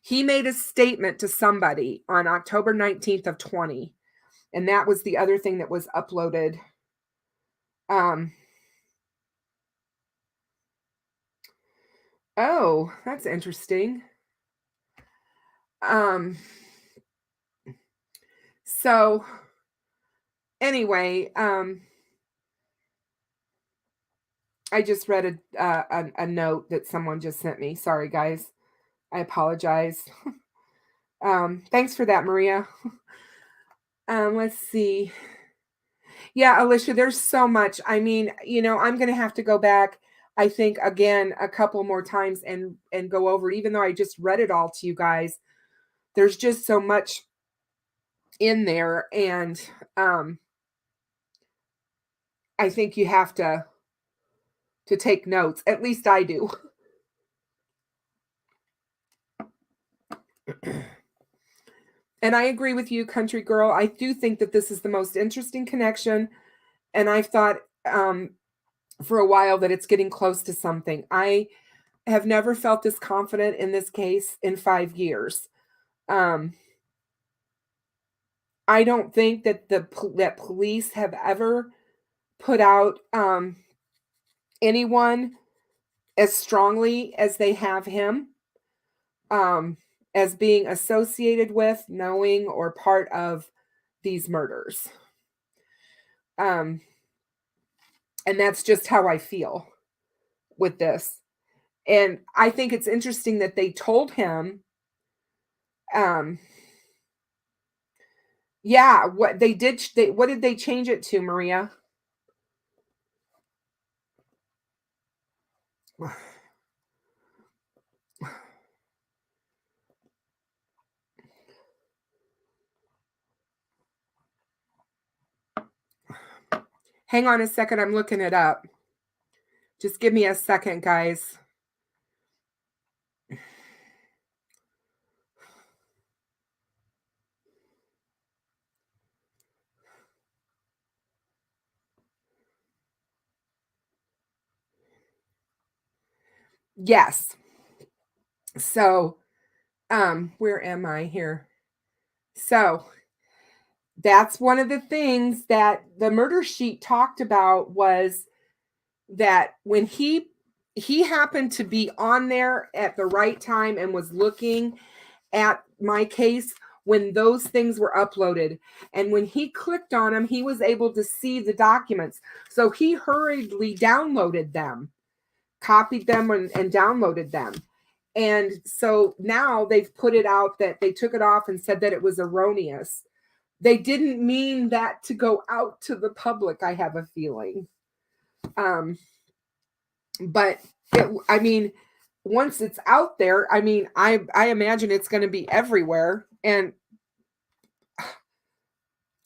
He made a statement to somebody on October 19th of 20. And that was the other thing that was uploaded. Oh, that's interesting. So anyway, I just read a note that someone just sent me. Sorry, guys. I apologize. Thanks for that, Maria. Let's see. Yeah, Alicia, there's so much. I mean, I'm going to have to go back, I think, again, a couple more times and go over it, even though I just read it all to you guys. There's just so much in there. And I think you have to take notes. At least I do. And I agree with you, country girl. I do think that this is the most interesting connection. And I've thought for a while that it's getting close to something. I have never felt this confident in this case in 5 years. I don't think that that police have ever put out anyone as strongly as they have him, as being associated with, knowing, or part of these murders. And that's just how I feel with this. And I think it's interesting that they told him, yeah, what did they change it to, Maria? Hang on a second, I'm looking it up. Just give me a second, guys. Yes. So, where am I here? So, that's one of the things that the murder sheet talked about, was that when he happened to be on there at the right time and was looking at my case when those things were uploaded. And when he clicked on them, he was able to see the documents. So he hurriedly downloaded them, copied them, and downloaded them. And so now they've put it out that they took it off and said that it was erroneous. They didn't mean that to go out to the public, I have a feeling. But I mean, once it's out there, I mean, I imagine it's going to be everywhere. And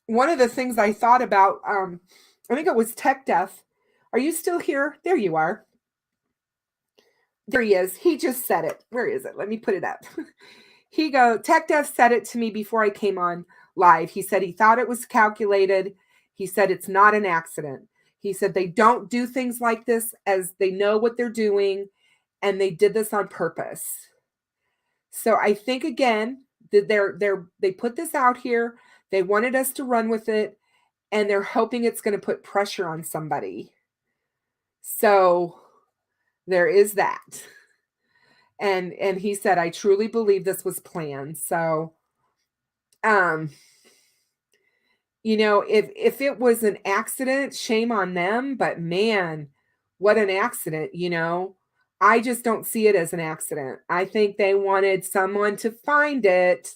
one of the things I thought about, I think it was Tech Death. Are you still here? There you are. There he is. He just said it. Where is it? Let me put it up. Tech Dev said it to me before I came on live. He said he thought it was calculated. He said it's not an accident. He said they don't do things like this as they know what they're doing, and they did this on purpose. So I think again that they put this out here. They wanted us to run with it, and they're hoping it's going to put pressure on somebody. So there is that. And he said, I truly believe this was planned. So, if it was an accident, shame on them, but man, what an accident, I just don't see it as an accident. I think they wanted someone to find it,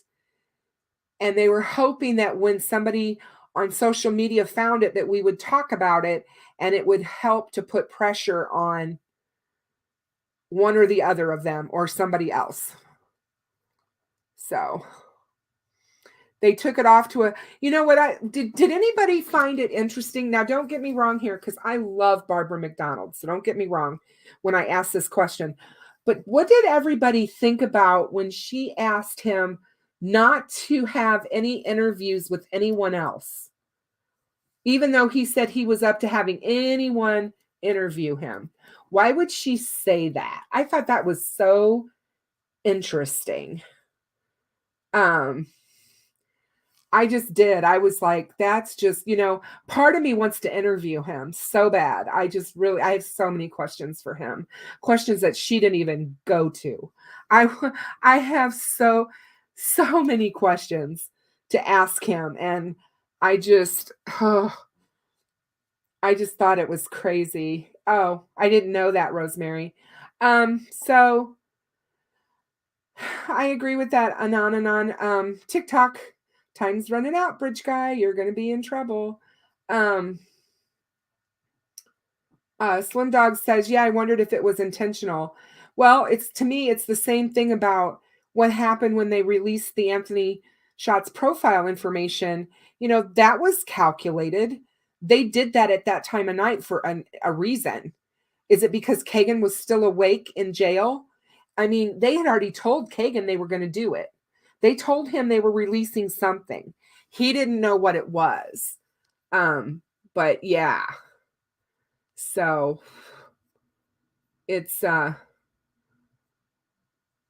and they were hoping that when somebody on social media found it, that we would talk about it, and it would help to put pressure on one or the other of them or somebody else. So they took it off to did anybody find it interesting? Now, don't get me wrong here, because I love Barbara McDonald. So don't get me wrong when I ask this question. But what did everybody think about when she asked him not to have any interviews with anyone else, even though he said he was up to having anyone interview him? Why would she say that? I thought that was so interesting. I just did. I was like, that's just, part of me wants to interview him so bad. I have so many questions for him, questions that she didn't even go to. I have so many questions to ask him. And I just thought it was crazy. Oh, I didn't know that, Rosemary. So I agree with that. Anon. TikTok. Time's running out, bridge guy. You're going to be in trouble. Slim Dog says, yeah, I wondered if it was intentional. Well, to me, it's the same thing about what happened when they released the Anthony Shots profile information. That was calculated. They did that at that time of night for a reason. Is it because Kagan was still awake in jail? I mean, they had already told Kagan they were going to do it. They told him they were releasing something. He didn't know what it was. But yeah. So it's I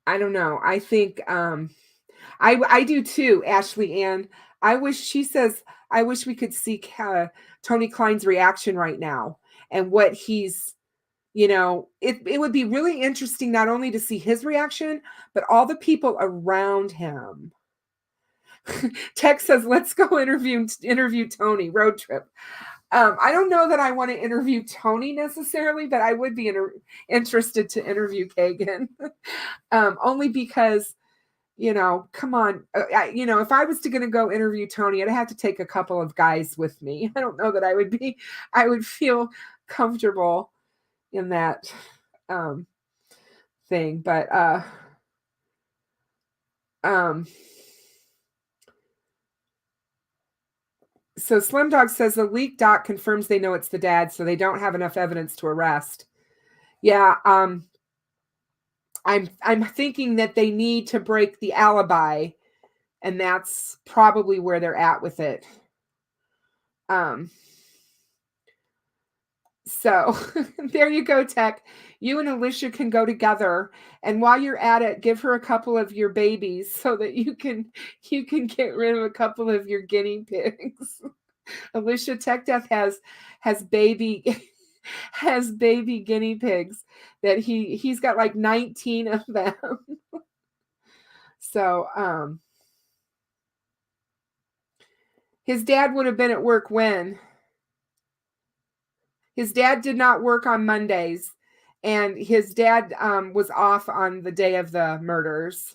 don't know. I think I do too, Ashley Ann. I wish we could see Tony Klein's reaction right now and what he's, it would be really interesting not only to see his reaction, but all the people around him. Tex says, let's go interview Tony, road trip. I don't know that I want to interview Tony necessarily, but I would be interested to interview Kagan. Only because, come on. If I was going to go interview Tony, I'd have to take a couple of guys with me. I don't know that I would feel comfortable in that thing. But so Slim Dog says the leaked doc confirms they know it's the dad, so they don't have enough evidence to arrest. Yeah, I'm thinking that they need to break the alibi, and that's probably where they're at with it. So there you go, Tech. You and Alicia can go together, and while you're at it, give her a couple of your babies so that you can get rid of a couple of your guinea pigs. Alicia, Tech Death has baby guinea pigs that he's got like 19 of them. So his dad would have been at work when? His dad did not work on Mondays, and his dad was off on the day of the murders.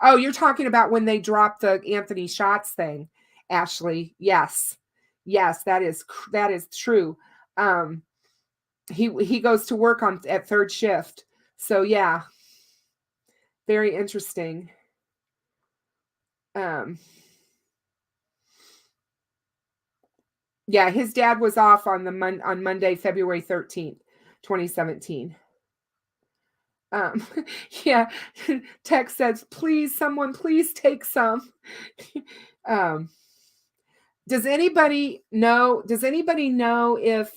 Oh, you're talking about when they dropped the Anthony Shots thing, Ashley. Yes, that is true. He goes to work at third shift. So yeah, very interesting. Yeah, his dad was off on Monday, February 13th, 2017. Um, yeah, text says, please, someone, please take some. um, does anybody know if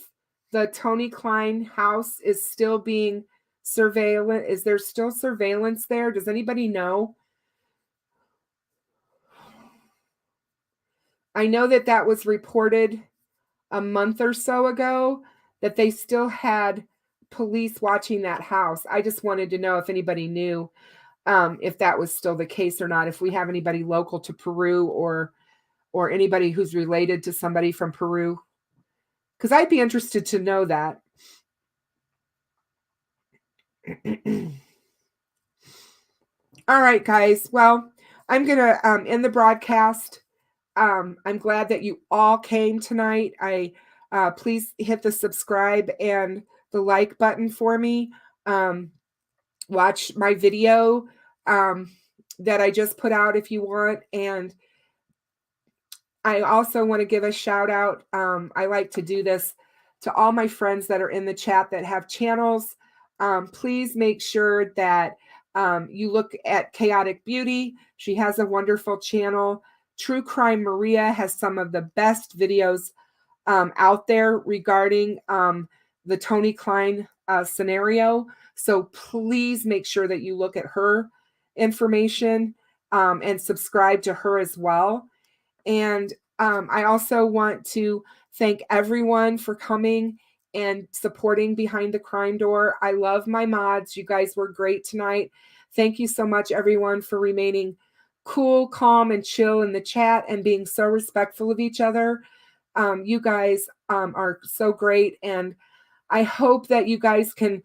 the Tony Klein house is still being surveillance? Is there still surveillance there? Does anybody know? I know that was reported a month or so ago, that they still had police watching that house. I just wanted to know if anybody knew if that was still the case or not, if we have anybody local to Peru or anybody who's related to somebody from Peru, because I'd be interested to know that. All right, guys. Well, I'm going to end the broadcast. I'm glad that you all came tonight. Please hit the subscribe and the like button for me. Watch my video that I just put out if you want. And I also want to give a shout out. I like to do this to all my friends that are in the chat that have channels. Please make sure that you look at Chaotic Beauty. She has a wonderful channel. True Crime Maria has some of the best videos out there regarding the Tony Klein scenario. So please make sure that you look at her information and subscribe to her as well. And I also want to thank everyone for coming and supporting Behind the Crime Door. I love my mods. You guys were great tonight. Thank you so much, everyone, for remaining cool, calm, and chill in the chat and being so respectful of each other. You guys are so great. And I hope that you guys can,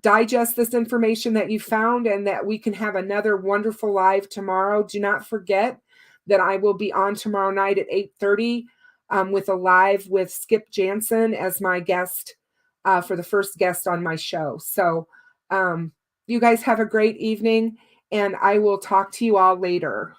digest this information that you found and that we can have another wonderful live tomorrow. Do not forget that I will be on tomorrow night at 8:30 with a live with Skip Jansen as my guest for the first guest on my show. So you guys have a great evening, and I will talk to you all later.